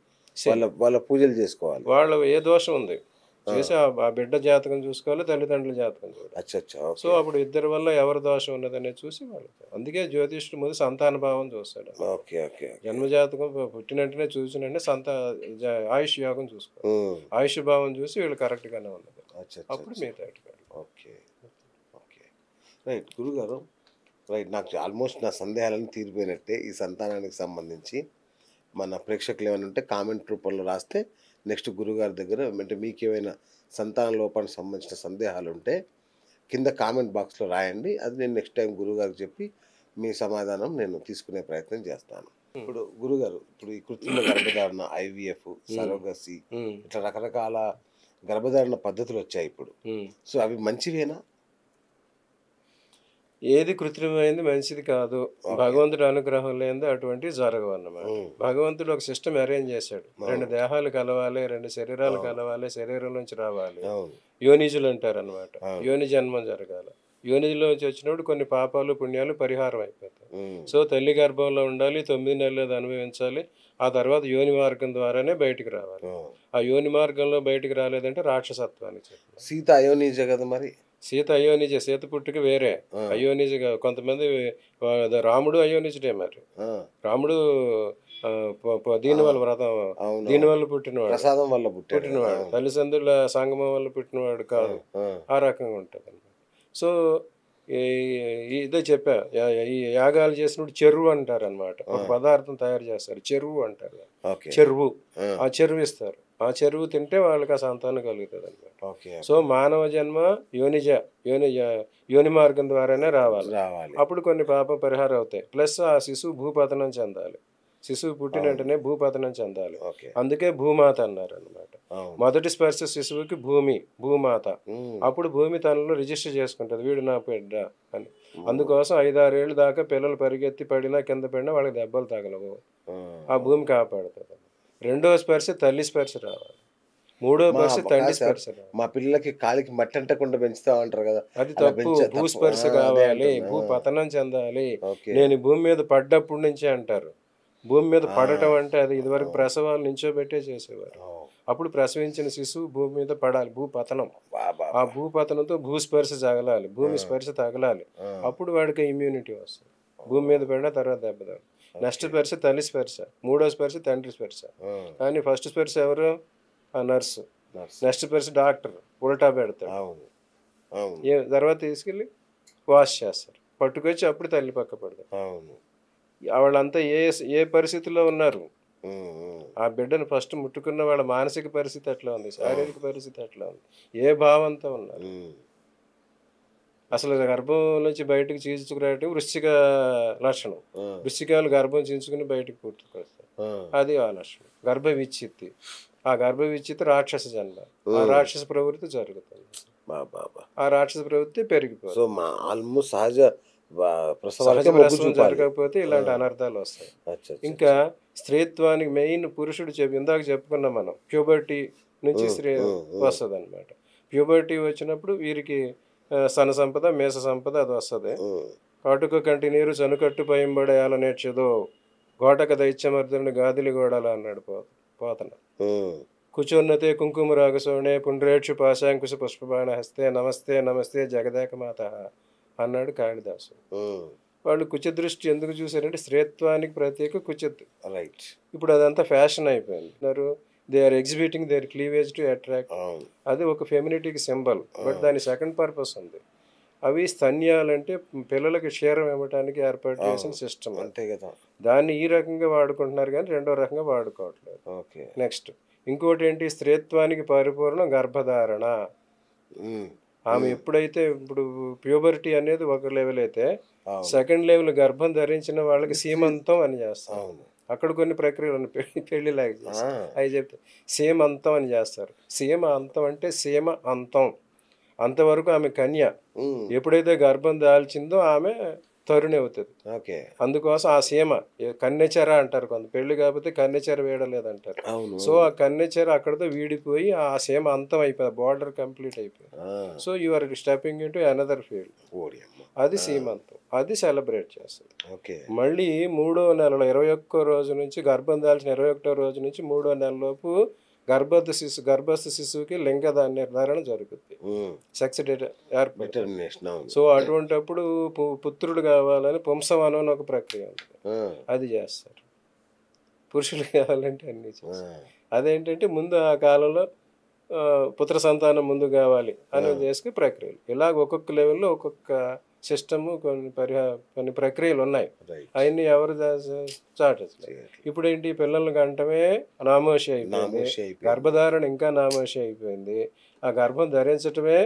వాళ్ళ పూజలు చేసుకోవాలి. వాళ్ళ ఏ దోషం ఉంది చేసి ఆ బిడ్డ జాతకం చూసుకోవాలి, తల్లిదండ్రుల జాతకం చూడాలి. సో అప్పుడు ఇద్దరి వల్ల ఎవరి దోషం ఉన్నదనేది చూసి వాళ్ళు. అందుకే జ్యోతిష్యుడు ముందు సంతాన భావం చూస్తాడు. జన్మజాతకం పుట్టినట్టునే చూసినంటే ఆయుష్ యోగం చూసుకోవాలి. ఆయుష్ భావం చూసి వీళ్ళు కరెక్ట్గానే ఉన్నది, అప్పుడు మిగతా. ఓకే. ఓకే, రైట్ గురుగారు. రైట్, నాకు ఆల్మోస్ట్ నా సందేహాలను తీరిపోయినట్టే. ఈ సంతానానికి సంబంధించి మన ప్రేక్షకులు ఏమైనా ఉంటే కామెంట్ రూపంలో రాస్తే నెక్స్ట్ గురుగారి దగ్గర, అంటే మీకు ఏమైనా సంతాన లోపానికి సంబంధించిన సందేహాలు ఉంటే కింద కామెంట్ బాక్స్లో రాయండి. అది నేను నెక్స్ట్ టైం గురుగారికి చెప్పి మీ సమాధానం నేను తీసుకునే ప్రయత్నం చేస్తాను. ఇప్పుడు గురుగారు, ఇప్పుడు ఈ కృత్రిమ గర్భధారణ, ఐవీఎఫ్, సరోగసీ, ఇట్లా రకరకాల గర్భధారణ పద్ధతులు వచ్చాయి ఇప్పుడు. సో అవి మంచివేనా? ఏది కృత్రిమైంది మంచిది కాదు. భగవంతుడి అనుగ్రహం లేనిది అటువంటివి జరగవు అన్నమాట. భగవంతుడు ఒక సిస్టమ్ అరేంజ్ చేశాడు. 2 దేహాలు కలవాలి, 2 శరీరాలు కలవాలి, శరీరం నుంచి రావాలి. యోనిజులు అంటారు అనమాట. యోని జన్మం జరగాలి. యోనిలో వచ్చినప్పుడు కొన్ని పాపాలు పుణ్యాలు పరిహారం అయిపోతాయి. సో తల్లి గర్భంలో ఉండాలి, 9 నెలలు అది అనుభవించాలి. ఆ తర్వాత యోని మార్గం ద్వారానే బయటికి రావాలి. ఆ యోని మార్గంలో బయటికి రాలేదంటే రాక్షసత్వానికి. సీత అయోనిజ కదా మరి. సీత అయోనిజ, సీత పుట్టుక వేరే, అయోనిజ. కొంతమంది రాముడు అయోనిజుడే. మరి రాముడు దీనివల్ల వ్రతం, దీనివల్ల పుట్టినవాడు, తల్లిదండ్రుల సంగమం వల్ల పుట్టినవాడు కాదు. ఆ రకంగా ఉంటుంది అన్నమాట. సో ఇదే చెప్పా, ఈ యాగాలు చేసినప్పుడు చెరువు అంటారు అనమాట. ఒక పదార్థం తయారు చేస్తారు, చెరువు అంటారు. చెరువు, ఆ చెరువు ఇస్తారు. ఆ చెరువు తింటే వాళ్ళకి ఆ సంతానం కలుగుతుంది అనమాట. సో మానవ జన్మ యోని మార్గం ద్వారానే రావాలి. అప్పుడు కొన్ని పాప పరిహారం అవుతాయి. ప్లస్ ఆ శిశువు భూపతనం చెందాలి. శిశువు పుట్టిన వెంటనే భూపతనం చెందాలి. అందుకే భూమాత అన్నారు అనమాట. మొదటి స్పర్శ శిశువుకి భూమాత. అప్పుడు భూమి తనలో రిజిస్టర్ చేసుకుంటుంది, వీడు నా బిడ్డ అని. అందుకోసం 5-6 ఏళ్ళ దాకా పిల్లలు పరిగెత్తి పడినా కింద పడినా వాళ్ళకి దెబ్బలు తగలవు. ఆ భూమి కాపాడుతుంది. 2వ స్పర్శ తల్లి స్పర్శ రావాలి. 3వ స్పర్శ తండ్రి స్పర్శ రావాలి. మా పిల్లలకి కాలికి మట్టి అంటకుండా పెంచుతా ఉంటారు కదా, అది తప్పు. భూస్పర్శ కావాలి, భూపతనం చెందాలి. నేను భూమి మీద పడ్డప్పటి నుంచే అంటారు. భూమి మీద పడటం అంటే అది ఇదివరకు ప్రసవాలు నించోబెట్టే చేసేవారు. అప్పుడు ప్రసవించిన శిశువు భూమి మీద పడాలి, భూపతనం. ఆ భూపతనంతో భూస్పర్శ తగలాలి, భూమి స్పర్శ తగలాలి. అప్పుడు వాడికి ఇమ్యూనిటీ వస్తుంది. భూమి మీద పడిన తర్వాత దెబ్బతాడు. నెక్స్ట్ స్పర్శ తల్లి స్పర్శ, 3వ స్పర్శ తండ్రి స్పర్శ. కానీ ఫస్ట్ స్పర్శ ఎవరు? ఆ నర్సు. నెక్స్ట్ స్పర్శ డాక్టర్, ఉల్టా పెడతాడు. తర్వాత తీసుకెళ్ళి వాష్ చేస్తారు, పట్టుకొచ్చి అప్పుడు తల్లి పక్క పడతారు. వాళ్ళంతా ఏ పరిస్థితిలో ఉన్నారు? ఆ బిడ్డను ఫస్ట్ ముట్టుకున్న వాళ్ళ మానసిక పరిస్థితి ఎట్లా ఉంది, శారీరక పరిస్థితి ఎట్లా ఉంది, ఏ భావంతో ఉన్నారు? అసలు గర్భం నుంచి బయటకు చీల్చుకురావటం వృశ్చిక లక్షణం. వృశ్చికాలు గర్భం చీల్చుకుని బయటకు పుట్టుకొస్తారు, అది ఆ లక్షణం. గర్భ విచ్ఛిత్తి, ఆ గర్భ విచ్ఛిత్తి రాక్షస జన్మ. ఆ రాక్షస ప్రవృత్తి జరుగుతుంది. ఆ రాక్షస ప్రవృత్తి పెరిగిపోతుంది. సహజ ప్రసవం జరగకపోతే ఇలాంటి అనర్థాలు వస్తాయి. ఇంకా స్త్రీత్వానికి మెయిన్ పురుషుడు ఇందాక చెప్పుకున్నాం మనం, ప్యూబర్టీ నుంచి స్త్రీ వస్తుంది అనమాట. ప్యూబర్టీ వచ్చినప్పుడు వీరికి సన సంపద, మేష సంపద అది వస్తుంది. కాటుక కంటి నీరు చనుకట్టు పయంబడేయాల నేర్చదో, గోటక దైత్యమర్దుని గాదిలి గోడాల అన్నాడు పోతన. కుచోన్నతే కుంకుమ రాగసోణే పుండ్రేక్షు పాశాంకుశ పుష్పబాణ హస్తే నమస్తే నమస్తే జగదేక మాత అన్నాడు కాళిదాసు. వాళ్ళు కుచదృష్టి ఎందుకు చూసారంటే స్త్రీత్వానికి ప్రత్యేక కుచత్. రైట్. ఇప్పుడు అదంతా ఫ్యాషన్ అయిపోయింది. They are exhibiting their cleavage to attract. అది ఒక ఫెమినిటీకి సింబల్. బట్ దాని సెకండ్ పర్పస్ ఉంది. అవి స్తన్యాలంటే పిల్లలకి క్షీరం ఇవ్వడానికి ఏర్పాటు చేసిన సిస్టమ్. అంతే కదా. దాన్ని ఈ రకంగా వాడుకుంటున్నారు కానీ రెండో రకంగా వాడుకోవట్లేదు. ఓకే. నెక్స్ట్ ఇంకోటి ఏంటి, స్త్రీత్వానికి పరిపూర్ణం గర్భధారణ. ఆమె ఎప్పుడైతే ఇప్పుడు ప్యూబర్టీ అనేది ఒక లెవెల్ అయితే, సెకండ్ లెవెల్ గర్భం ధరించిన వాళ్ళకి సీమంతం అని చేస్తారు. అక్కడ కొన్ని ప్రక్రియలు ఉన్నాయి, పెళ్లిలాగా చేస్తారు. అవి చెప్తే సీమంతం అని చేస్తారు. సీమ అంతం అంటే సీమ అంతం, అంతవరకు ఆమె కన్య. ఎప్పుడైతే గర్భం దాల్చిందో ఆమె తరుణి అవుతుంది. ఓకే. అందుకోసం ఆ సీమ కన్నెచెర అంటారు, కొంత పెళ్లి కాకపోతే కన్నెచెర వేయడలేదంటారు. సో ఆ కన్నెచెర అక్కడతో వీడిపోయి ఆ సీమ అంతం అయిపోయింది, బార్డర్ కంప్లీట్ అయిపోయింది. So you are stepping into another field. అది సీమంతం, అది సెలబ్రేట్ చేస్తుంది. మళ్ళీ 3వ నెలలో 21వ రోజు నుంచి, గర్భం దాల్చిన 21వ రోజు నుంచి 3వ నెలలోపు గర్భస్థ శిశువుకి లింగ నిర్ధారణ జరుగుతుంది, సెక్స్ ఏర్పడుతుంది. సో అటువంటిప్పుడు పుత్రుడు కావాలని పుంసవనం అని ఒక ప్రక్రియ ఉంది, అది చేస్తారు. పురుషులు కావాలంటే అన్నీ చేస్తారు. అదేంటంటే ముందు ఆ కాలంలో పుత్ర సంతానం ముందు కావాలి అనేది చేసుకుని ప్రక్రియలు. ఇలాగ ఒక్కొక్క లెవెల్లో ఒక్కొక్క సిస్టము, కొన్ని ప్రక్రియలు ఉన్నాయి. అవన్నీ ఎవరు చాటచ్చు. ఇప్పుడు ఏంటి, పిల్లల్ని కంటమే నామోషి అయిపోయింది, గర్భధారణ ఇంకా నామోషి అయిపోయింది. ఆ గర్భం ధరించటమే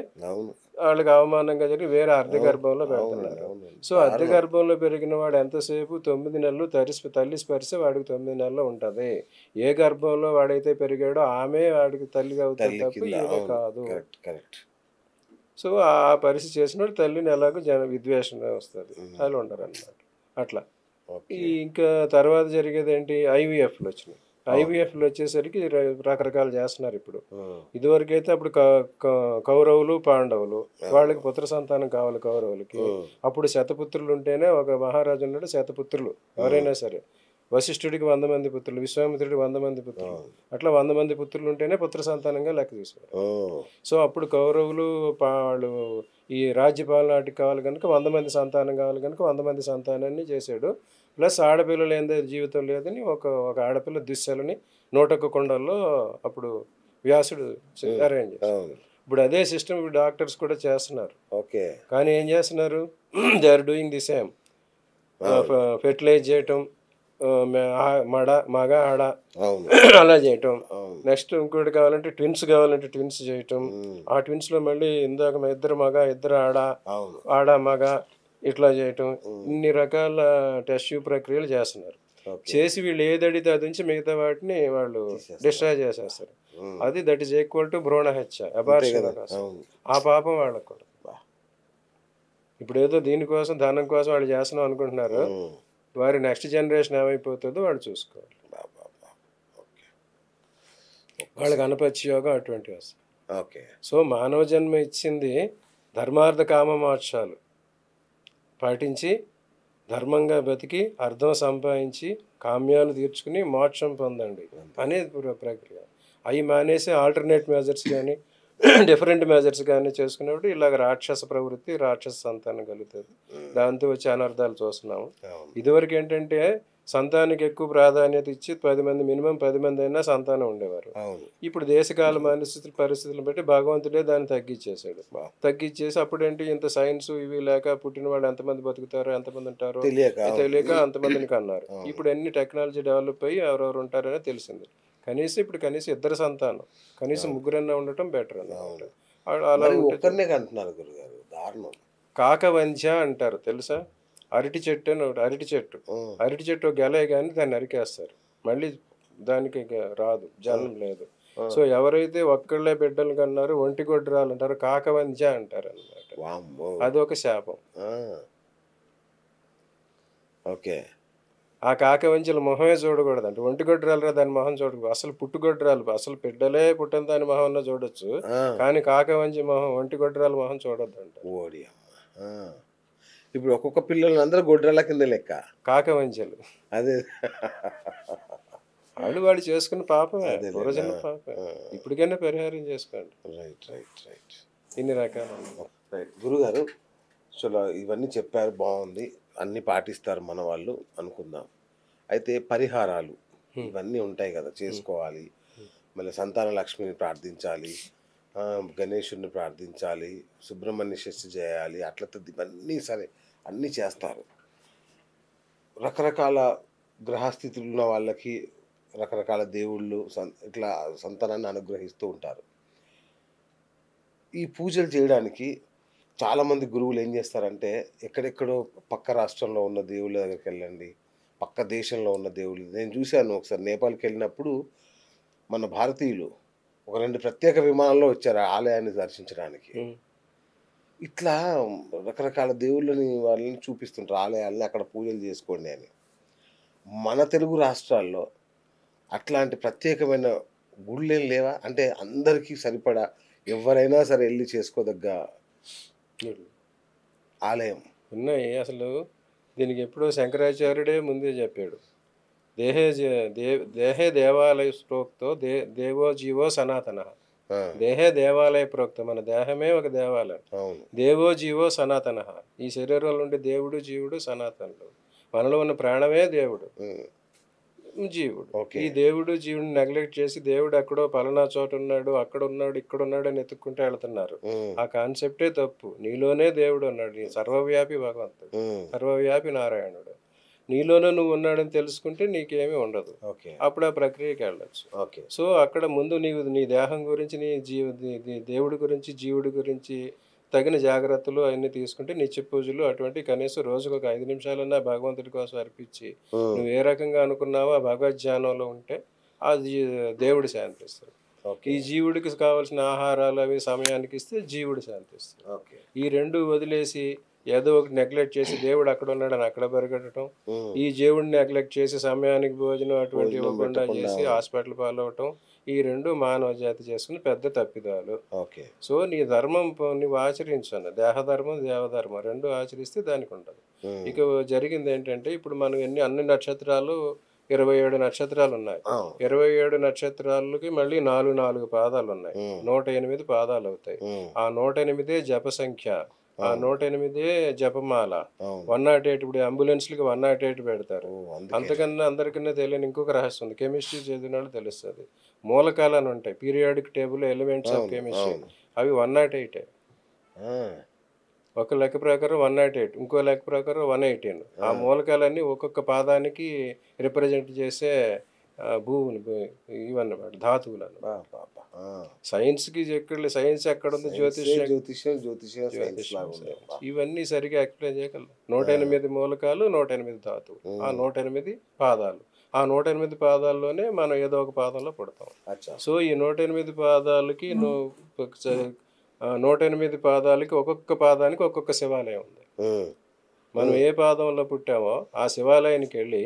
వాళ్ళకి అవమానంగా జరిగి వేరే అర్ధ గర్భంలో పెడుతున్నారు. సో అర్ధ గర్భంలో పెరిగిన వాడు ఎంతసేపు 9 నెలలు తల్లి స్పర్శ వాడికి 9 నెలలు ఉంటుంది. ఏ గర్భంలో వాడైతే పెరిగాడో ఆమె వాడికి తల్లిగా అవుతుంది తప్ప ఈమె కాదు. సో ఆ పరిస్థితి చేసినప్పుడు తల్లిని ఎలాగో విద్వేషణ వస్తుంది, వాళ్ళు ఉండరు అన్నమాట. అట్లా ఇంకా తర్వాత జరిగేది ఏంటి, ఐవీఎఫ్లు వచ్చినాయి. ఐవీఎఫ్లు వచ్చేసరికి రకరకాలు చేస్తున్నారు ఇప్పుడు. ఇదివరకు అయితే అప్పుడు కౌరవులు పాండవులు, వాళ్ళకి పుత్ర సంతానం కావాలి కౌరవులకి. అప్పుడు శతపుత్రులు ఉంటేనే, ఒక మహారాజు ఉన్నాడు శతపుత్రులు, ఎవరైనా సరే. వశిష్ఠుడికి 100 మంది పుత్రులు, విశ్వామిత్రుడికి 100 మంది పుత్రులు, అట్లా 100 మంది పుత్రులు ఉంటేనే పుత్ర సంతానంగా లెక్క తీసుకోవాలి. సో అప్పుడు కౌరవులు వాళ్ళు ఈ రాజ్యపాలన నాటికి కావాలి కనుక 100 మంది సంతానం కావాలి కనుక 100 మంది సంతానాన్ని చేశాడు. ప్లస్ ఆడపిల్లలు ఏందో జీవితం లేదని ఒక ఆడపిల్ల దుశ్శలని 101 కుండల్లో అప్పుడు వ్యాసుడు అరేంజ్ చేశాడు. ఇప్పుడు అదే సిస్టమ్ ఇప్పుడు డాక్టర్స్ కూడా చేస్తున్నారు. ఓకే. కానీ ఏం చేస్తున్నారు, they are doing the same. Fertilise చేయటం, మగ ఆడ అలా చేయటం. నెక్స్ట్ ఇంకోటి కావాలంటే ట్విన్స్ చేయటం. ఆ ట్విన్స్ లో మళ్ళీ ఇందాక ఇద్దరు మగ ఇద్దరు ఆడ మగ ఇట్లా చేయటం. ఇన్ని రకాల టెస్ట్ ప్రక్రియలు చేస్తున్నారు. చేసి వీళ్ళు ఏది అడిగితే అది నుంచి మిగతా వాటిని వాళ్ళు డిస్ట్రాయ్ చేసేస్తారు. అది దట్ ఈస్ ఈక్వల్ టు భ్రూణ హత్య, అబార్షన్. ఆ పాపం వాళ్ళకు కూడా. ఇప్పుడు ఏదో దీనికోసం ధనం కోసం వాళ్ళు చేస్తున్నాం అనుకుంటున్నారు, వారి నెక్స్ట్ జనరేషన్ ఏమైపోతుందో వాళ్ళు చూసుకోవాలి. వాళ్ళకి అనపత్య యోగం అటువంటివి వస్తాయి. ఓకే. సో మానవ జన్మ ఇచ్చింది ధర్మార్థ కామ మోక్షాలు పాటించి, ధర్మంగా బతికి, అర్థం సంపాదించి, కామ్యాలు తీర్చుకుని మోక్షం పొందండి అనేది ప్రక్రియ. అవి మానేసి ఆల్టర్నేట్ మెజర్స్ కానీ డిఫరెంట్ మెజర్స్ కానీ చేసుకున్నప్పుడు ఇలాగ రాక్షస ప్రవృత్తి, రాక్షస సంతానం కలుగుతుంది. దాంతో వచ్చే అనర్థాలు చూస్తున్నాము. ఇదివరకు ఏంటంటే సంతానానికి ఎక్కువ ప్రాధాన్యత ఇచ్చి 10 మంది, మినిమం 10 మంది అయినా సంతానం ఉండేవారు. ఇప్పుడు దేశకాల పరిస్థితులను బట్టి భగవంతుడే దాన్ని తగ్గించేసాడు. తగ్గించేసి అప్పుడేంటి, ఇంత సైన్స్ ఇవి లేక పుట్టిన వాళ్ళు ఎంతమంది బతుకుతారో ఎంతమంది ఉంటారో తెలియక అంతమందిని కన్నారు. ఇప్పుడు అన్ని టెక్నాలజీ డెవలప్ అయ్యి ఎవరెవరు ఉంటారనే తెలిసింది. కనీసం ఇద్దరు సంతానం, కనీసం ముగ్గురన్నా ఉండటం బెటర్ అన్నమాట. అలా కాకవంచ అంటారు తెలుసా? అరటి చెట్టు అని ఒకటి, అరటి చెట్టు గెలే కానీ దాన్ని నరికేస్తారు, మళ్ళీ దానికి రాదు, జనం లేదు. సో ఎవరైతే ఒక్కళ్ళే బిడ్డలు కన్నారో ఒంటి గొడ్రాలు అంటారు, కాకవంచ అంటారు అన్నమాట. అది ఒక శాపం. ఓకే. ఆ కాకవంచల మొహమే చూడకూడదు అంటే, ఒంటి గొడ్రాలు దాని మొహం చూడకూడదు. అసలు పుట్టుగొడ్రాలు, అసలు బిడ్డలే పుట్టిన దాని మొహం చూడొచ్చు, కానీ కాకవంచి మొహం, ఒంటి గొడ్రాల మొహం చూడొద్దు అంట. ఇప్పుడు ఒక్కొక్క పిల్లలు అందరూ గొడ్రాల కింద లెక్క, కాకవంచలు. అదే వాళ్ళు చేసుకున్న పాపమే, పూర్వజన్మ పాపం. ఇప్పటికైనా పరిహారం చేసుకోండి. రైట్. ఇన్ని రకాలు. గురుగారు, చాలా ఇవన్నీ చెప్పారు, బాగుంది. అన్నీ పాటిస్తారు మన వాళ్ళు అనుకుందాం. అయితే పరిహారాలు ఇవన్నీ ఉంటాయి కదా, చేసుకోవాలి. మళ్ళీ సంతాన లక్ష్మిని ప్రార్థించాలి, గణేశుడిని ప్రార్థించాలి, సుబ్రహ్మణ్య షష్ఠి చేయాలి, అట్లా ఇవన్నీ సరే అన్నీ చేస్తారు. రకరకాల గ్రహస్థితులు ఉన్న వాళ్ళకి రకరకాల దేవుళ్ళు ఇట్లా సంతానాన్ని అనుగ్రహిస్తూ ఉంటారు. ఈ పూజలు చేయడానికి చాలామంది గురువులు ఏం చేస్తారంటే, ఎక్కడెక్కడో పక్క రాష్ట్రంలో ఉన్న దేవుళ్ళ దగ్గరికి వెళ్ళండి, పక్క దేశంలో ఉన్న దేవుళ్ళు. నేను చూశాను ఒకసారి నేపాల్కి వెళ్ళినప్పుడు, మన భారతీయులు ఒక 2 ప్రత్యేక విమానాల్లో వచ్చారు ఆ ఆలయాన్ని దర్శించడానికి. ఇట్లా రకరకాల దేవుళ్ళని వాళ్ళని చూపిస్తుంటారు, ఆలయాల్ని అక్కడ పూజలు చేసుకోండి అని. మన తెలుగు రాష్ట్రాల్లో అట్లాంటి ప్రత్యేకమైన గుళ్ళేం లేవా? అంటే అందరికీ సరిపడా ఎవరైనా సరే వెళ్ళి చేసుకోదగ్గ ఆలయం ఉన్నాయి. అసలు దీనికి ఎప్పుడో శంకరాచార్యుడే ముందే చెప్పాడు. దేహే దేవాలయ ప్రోక్తో దేవో జీవో సనాతన. దేహే దేవాలయ ప్రోక్తం, మన దేహమే ఒక దేవాలయం. దేవో జీవో సనాతన. ఈ శరీరంలో ఉండే దేవుడు జీవుడు సనాతనుడు. మనలో ఉన్న ప్రాణమే దేవుడు, జీవుడు. ఈ దేవుడు జీవుడిని నెగ్లెక్ట్ చేసి దేవుడు ఎక్కడో పలానా చోట ఉన్నాడు, అక్కడ ఉన్నాడు, ఇక్కడ ఉన్నాడు అని ఎత్తుక్కుంటూ వెళ్తున్నారు. ఆ కాన్సెప్టే తప్పు. నీలోనే దేవుడు ఉన్నాడు. నీ సర్వవ్యాపి భగవంతుడు, సర్వవ్యాపి నారాయణుడు. నీలోనే నువ్వు ఉన్నాడని తెలుసుకుంటే నీకేమీ ఉండదు. అప్పుడు ఆ ప్రక్రియకి వెళ్ళచ్చు. సో అక్కడ ముందు నీవు నీ దేహం గురించి, నీ దేవుడి గురించి, జీవుడి గురించి తగిన జాగ్రత్తలు అవన్నీ తీసుకుంటే నిత్య పూజలు అటువంటి కనీసం రోజుకు ఒక 5 నిమిషాలన్నా భగవంతుడి కోసం అర్పించి నువ్వు ఏ రకంగా అనుకున్నావో ఆ భగవద్ధ్యానంలో ఉంటే ఆ దేవుడు శాంతిస్తాడు. ఈ జీవుడికి కావాల్సిన ఆహారాలు అవి సమయానికి ఇస్తే జీవుడు శాంతిస్తాడు. ఈ రెండు వదిలేసి ఏదో ఒకటి నెగ్లెక్ట్ చేసి దేవుడు అక్కడ ఉన్నాడని అక్కడ పరిగెట్టడం, ఈ జీవుడిని నెగ్లెక్ట్ చేసి సమయానికి భోజనం అటువంటి ఇవ్వకుండా చేసి హాస్పిటల్ పాలవటం, ఈ రెండు మానవ జాతి చేసుకుని పెద్ద తప్పిదాలు. సో నీ ధర్మం నువ్వు ఆచరించను, దేహధర్మం దేవధర్మం రెండు ఆచరిస్తే దానికి ఉండదు. ఇక జరిగింది ఏంటంటే, ఇప్పుడు మనం అన్ని నక్షత్రాలు 27 నక్షత్రాలు ఉన్నాయి. 27 నక్షత్రాలకి మళ్ళీ 4 పాదాలు ఉన్నాయి. 108 పాదాలు అవుతాయి. ఆ 108 జప సంఖ్య, ఆ 108 జపమాల. 108 ఇప్పుడు అంబులెన్స్లకి 108 పెడతారు. అంతకన్నా అందరికన్నా తెలియని ఇంకొక రహస్యం ఉంది. కెమిస్ట్రీ చదివిన వాళ్ళు తెలుస్తుంది. మూలకాలు అని ఉంటాయి, periodic table elements of chemistry. అవి 108. ఒక లెక్క ప్రకారం 108, ఇంకో లెక్క ప్రకారం 118. ఆ మూలకాలన్నీ ఒక్కొక్క పాదానికి రిప్రజెంట్ చేసే భూములు ఇవన్నమాట, ధాతువులు అన్నమాట. సైన్స్కి సైన్స్ ఎక్కడ ఉంది? జ్యోతిష్యం. ఇవన్నీ సరిగా ఎక్స్ప్లెయిన్ చేయగలరు. 108 మూలకాలు, 108 ధాతువులు, ఆ 108 పాదాలు. ఆ 108 పాదాల్లోనే మనం ఏదో ఒక పాదంలో పుడతాం. సో ఈ 108 పాదాలకి 108 పాదాలకి ఒక్కొక్క పాదానికి ఒక్కొక్క శివాలయం ఉంది. మనం ఏ పాదంలో పుట్టామో ఆ శివాలయానికి వెళ్ళి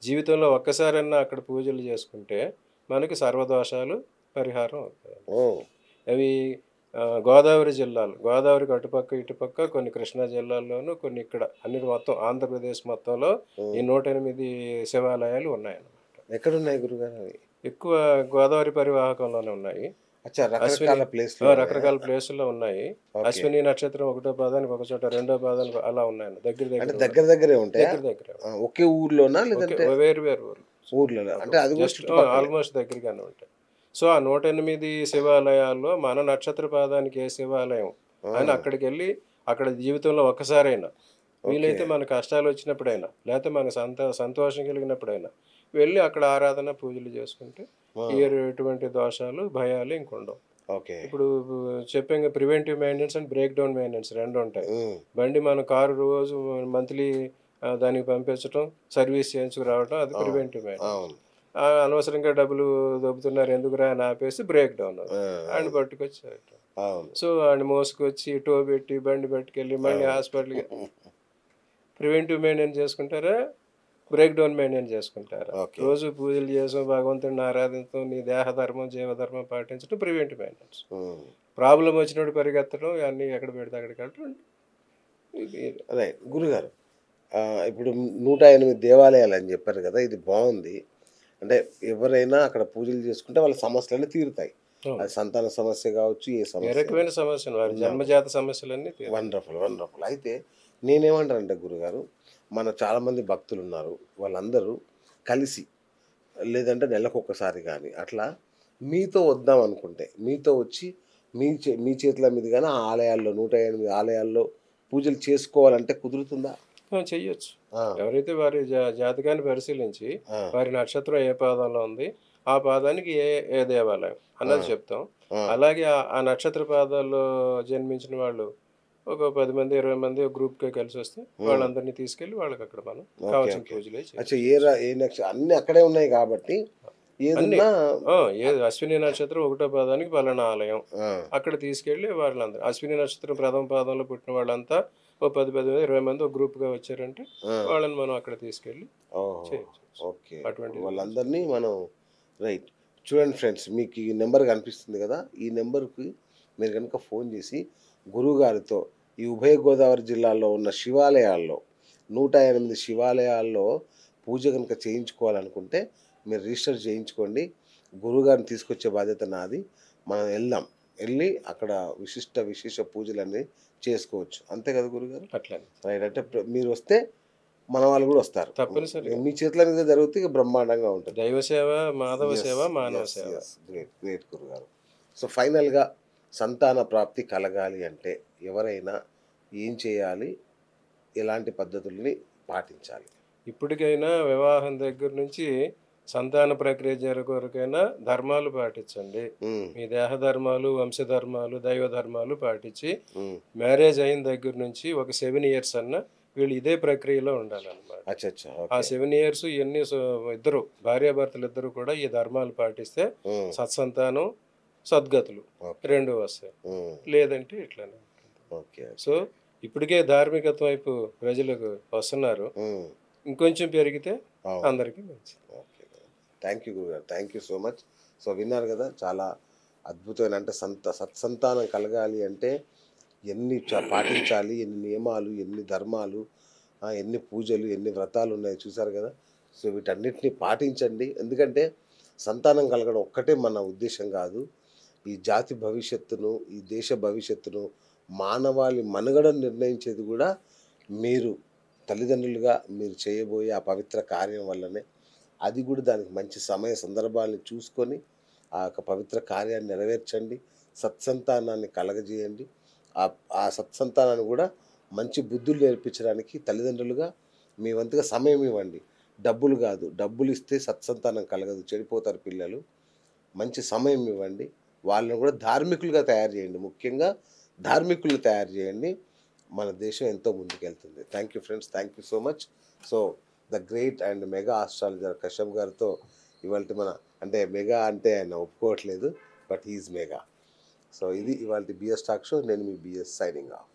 జీవితంలో ఒక్కసారన్నా అక్కడ పూజలు చేసుకుంటే మనకి సర్వదోషాలు పరిహారం అవుతాయి. అవి గోదావరి జిల్లాలు, గోదావరికి అటుపక్క ఇటుపక్క కొన్ని కృష్ణా జిల్లాల్లోనూ, కొన్ని ఇక్కడ అన్ని మొత్తం ఆంధ్రప్రదేశ్ మొత్తంలో ఈ 108 శివాలయాలు ఉన్నాయన్నమాట. ఎక్కడున్నాయి గురుగారు? ఎక్కువ గోదావరి పరివాహకంలోనే ఉన్నాయి. రకరకాల ప్లేసుల్లో ఉన్నాయి. అశ్విని నక్షత్రం 1వ పాదానికి ఒక చోట, 2వ పాదానికి అలా ఉన్నాయి. దగ్గరే ఉంటాయి. ఒకే ఊర్లోనా లేదంటే వేరు ఊర్లో? అంటే ఆల్మోస్ట్ దగ్గరగానే ఉంటాయి. సో ఆ 108 శివాలయాల్లో మన నక్షత్ర పాదానికి ఏ శివాలయం అని అక్కడికి వెళ్ళి అక్కడ జీవితంలో ఒక్కసారైనా వీలైతే మన కష్టాలు వచ్చినప్పుడైనా లేకపోతే మన సంతోషం కలిగినప్పుడైనా వెళ్ళి అక్కడ ఆరాధన పూజలు చేసుకుంటే ఎటువంటి దోషాలు భయాలు ఇంకొండవు. ఇప్పుడు చెప్పాం, preventive maintenance and break down maintenance రెండు ఉంటాయి. బండి మన కారు రోజు మంత్లీ దానికి పంపించడం, సర్వీస్ చేయించుకురావడం, అది ప్రివెంటివ్ మెయింటెనెన్స్. అనవసరంగా డబ్బులు దొబ్బుతున్నారు ఎందుకురా అని ఆపేసి బ్రేక్ డౌన్ ఆయన పట్టుకొచ్చి, సో ఆయన మోసుకొచ్చి టో పెట్టి బండి పట్టుకెళ్ళి మళ్ళీ హాస్పిటల్కి. ప్రివెంటివ్ మెయింటెనెన్స్ చేసుకుంటారా, బ్రేక్ డౌన్ మెయింటైన్ చేసుకుంటారు. రోజు పూజలు చేసాం, భగవంతుడిని ఆరాధించడం, నీ దేహధర్మం జీవధర్మం పాటించడం ప్రివెంటివ్ మెయింటెనెన్స్. ప్రాబ్లం వచ్చినప్పుడు పరిగెత్తడం, అన్నీ ఎక్కడ పెడితే అక్కడికి వెళ్ళడం. అదే గురుగారు, ఇప్పుడు 108 దేవాలయాలు అని చెప్పారు కదా, ఇది బాగుంది. అంటే ఎవరైనా అక్కడ పూజలు చేసుకుంటే వాళ్ళ సమస్యలన్నీ తీరుతాయి. అది సంతాన సమస్య కావచ్చు, ఏ సమస్య, రకమైన సమస్యలు, వారి జన్మజాత సమస్యలన్నీ. వండర్ఫుల్. అయితే నేనేమంటానంటే గురుగారు, మన చాలామంది భక్తులు ఉన్నారు. వాళ్ళందరూ కలిసి లేదంటే నెలకొకసారి గానీ అట్లా మీతో వద్దాం అనుకుంటే, మీతో వచ్చి మీ చేతుల మీదుగానే ఆ ఆలయాల్లో 108 ఆలయాల్లో పూజలు చేసుకోవాలంటే కుదురుతుందా? చెయ్యొచ్చు. ఆ! ఎవరైతే వారి జాతకాన్ని పరిశీలించి, ఆ! వారి నక్షత్రం ఏ పాదంలో ఉంది, ఆ పాదానికి ఏ దేవాలయం ఆ! అన్నది చెప్తాం. ఆ! అలాగే ఆ నక్షత్ర పాదాల్లో జన్మించిన వాళ్ళు ఒక 10 మంది, 20 మంది ఒక గ్రూప్‌గా కలిసొస్తే హ్మ్. వాళ్ళందరినీ తీసుకెళ్ళి వాళ్ళకక్కడ మనం ఓకే. కావాల్సిన ఓకే. పూజలయి అచ్చా చేయించొచ్చు. ఏ అన్నీ అక్కడే ఉన్నాయి గాబట్టి అన్నీ. ఏదున్నా ఏది అశ్విని నక్షత్రం ఒకటో పాదానికి పలానా ఆలయం. ఆ! అక్కడ తీసుకెళ్ళి వాళ్ళందరూ అశ్విని నక్షత్రం ప్రథమ పాదంలో పుట్టిన వాళ్ళంతా ఓ 10, 10 మంది, 20 మంది ఒక గ్రూప్‌గా వచ్చారంటే ఆ! వాళ్ళని మనం అక్కడ తీసుకెళ్ళి ఓహో! చేయించొచ్చు. ఓకే. అటువంటిది కూడా వాళ్ళందరినీ మనం రైట్. చూడండి ఫ్రెండ్స్ మీకు ఈ నంబర్ కనిపిస్తుంది గదా! ఈ నంబర్‌కి మీరు గనుక ఫోన్ జేసి గురువుగారితో ఈ ఉభయ గోదావరి జిల్లాలో ఉన్న శివాలయాల్లో 108 శివాలయాల్లో పూజ గనుక చేయించుకోవాలనుకుంటే మీరు రిజిస్టర్ చేయించుకోండి. గురువుగారిని తీసుకొచ్చే బాధ్యత నాది. మనం ఎళ్దాం. ఎళ్లి అక్కడ విశేష పూజలన్నీ చేసుకోవచ్చు. అంతే కదా గురుగారు? అట్లనే. రైట్. అంటే మీరొస్తే మన వాళ్ళు గూడా వస్తారు. తప్పనిసరిగా. మీ చేతుల మీద జరిగితే ఇక బ్రహ్మాండంగా ఉంటది. దైవ సేవ, మాధవ యెస్. సేవ, మానవ యెస్. సేవ. యెస్. గ్రేట్. గ్రేట్ గురుగారు. సో, ఫైనల్‌గా సంతాన ప్రాప్తి కలగాలి అంటే ఎవరైనా ఏం చేయాలి? ఎలాంటి పద్ధతుల్ని పాటించాలి? ఇప్పటికైనా వివాహం దగ్గర నుంచి సంతాన ప్రక్రియ కొరకైనా ధర్మాలు పాటించండి. హ్మ్. మీ దేహ ధర్మాలు, వంశ ధర్మాలు, దైవ ధర్మాలు పాటించి హ్మ్. మ్యారేజ్ అయిన దగ్గర నుంచి ఒక 7 ఇయర్స్ అన్నా వీళ్ళు ఇదే ప్రక్రియలో ఉండాలన్నమాట. అచ్చచ్చా! ఆ ఓకే. 7 ఇయర్స్ ఇయన్నీ ఇద్దరు భార్యాభర్తలిద్దరూ కూడా ఈ ధర్మాలు పాటిస్తే హ్మ్. సత్సంతానం, సద్గతులు ఓకే. 2 వస్తాయి. హ్మ్. లేదంటే ఇట్లనే ఉంటుంది. ఓకే. So, okay. ఇప్పటికే ధార్మికత వైపు ప్రజలకు వస్తున్నారు. హ్మ్. ఇంకొంచెం పెరిగితే అవును. అందరికీ మంచిది. ఓకే. థ్యాంక్ యూ గురుగారు. Thank you so much. So, విన్నారు గదా! చాలా అద్భుతమైన అంటే సత్సంతానం కలగాలి అంటే ఎన్ని పాటించాలి, ఎన్ని నియమాలు, ఎన్ని ధర్మాలు, ఎన్ని పూజలు, ఎన్ని వ్రతాలున్నాయో చూసారు గదా! సో, వీటన్నిటిని పాటించండి. ఎందుకంటే సంతానం కలగడం ఒక్కటే మన ఉద్దేశ్యం గాదు. ఈ జాతి భవిష్యత్తును, ఈ దేశ భవిష్యత్తును, మానవాళి మనుగడను నిర్ణయించేది గూడా మీరు తల్లిదండ్రులుగా మీరు చేయబోయే ఆ పవిత్ర కార్యం వల్లనే. అది గూడా దానికి మంచి సమయ సందర్భాల్ని చూసుకొని, ఆ యొక్క పవిత్ర కార్యాన్ని నెరవేర్చండి. సత్సంతానాన్ని కలగజేయండి. ఆ సత్సంతానాన్ని గూడా మంచి బుద్ధులు నేర్పించడానికి తల్లిదండ్రులుగా మీ వంతుగా సమయం ఇవ్వండి. డబ్బులు గాదు. డబ్బులిస్తే సత్సంతానం కలగదు. చెడిపోతారు పిల్లలు. మంచి సమయం ఇవ్వండి. వాళ్ళని గూడా ధార్మికులుగా తయారు జేయండి. ముఖ్యంగా ధార్మికుల్ని తయారు జేయండి. మన దేశం ఎంతో ముందుకెళ్తుంది. Thank you friends. Thank you so much. So, the great and mega astrologer Kashyap గారితో ఇవాల్టి మన అంటే మెగా అంటే ఆయన ఒప్పుకోవట్లేదు. But he is mega. So, ఇది ఇవాల్టి బిఎస్ టాక్ షో. నేను మీ బిఎస్ సైనింగ్ ఆఫ్.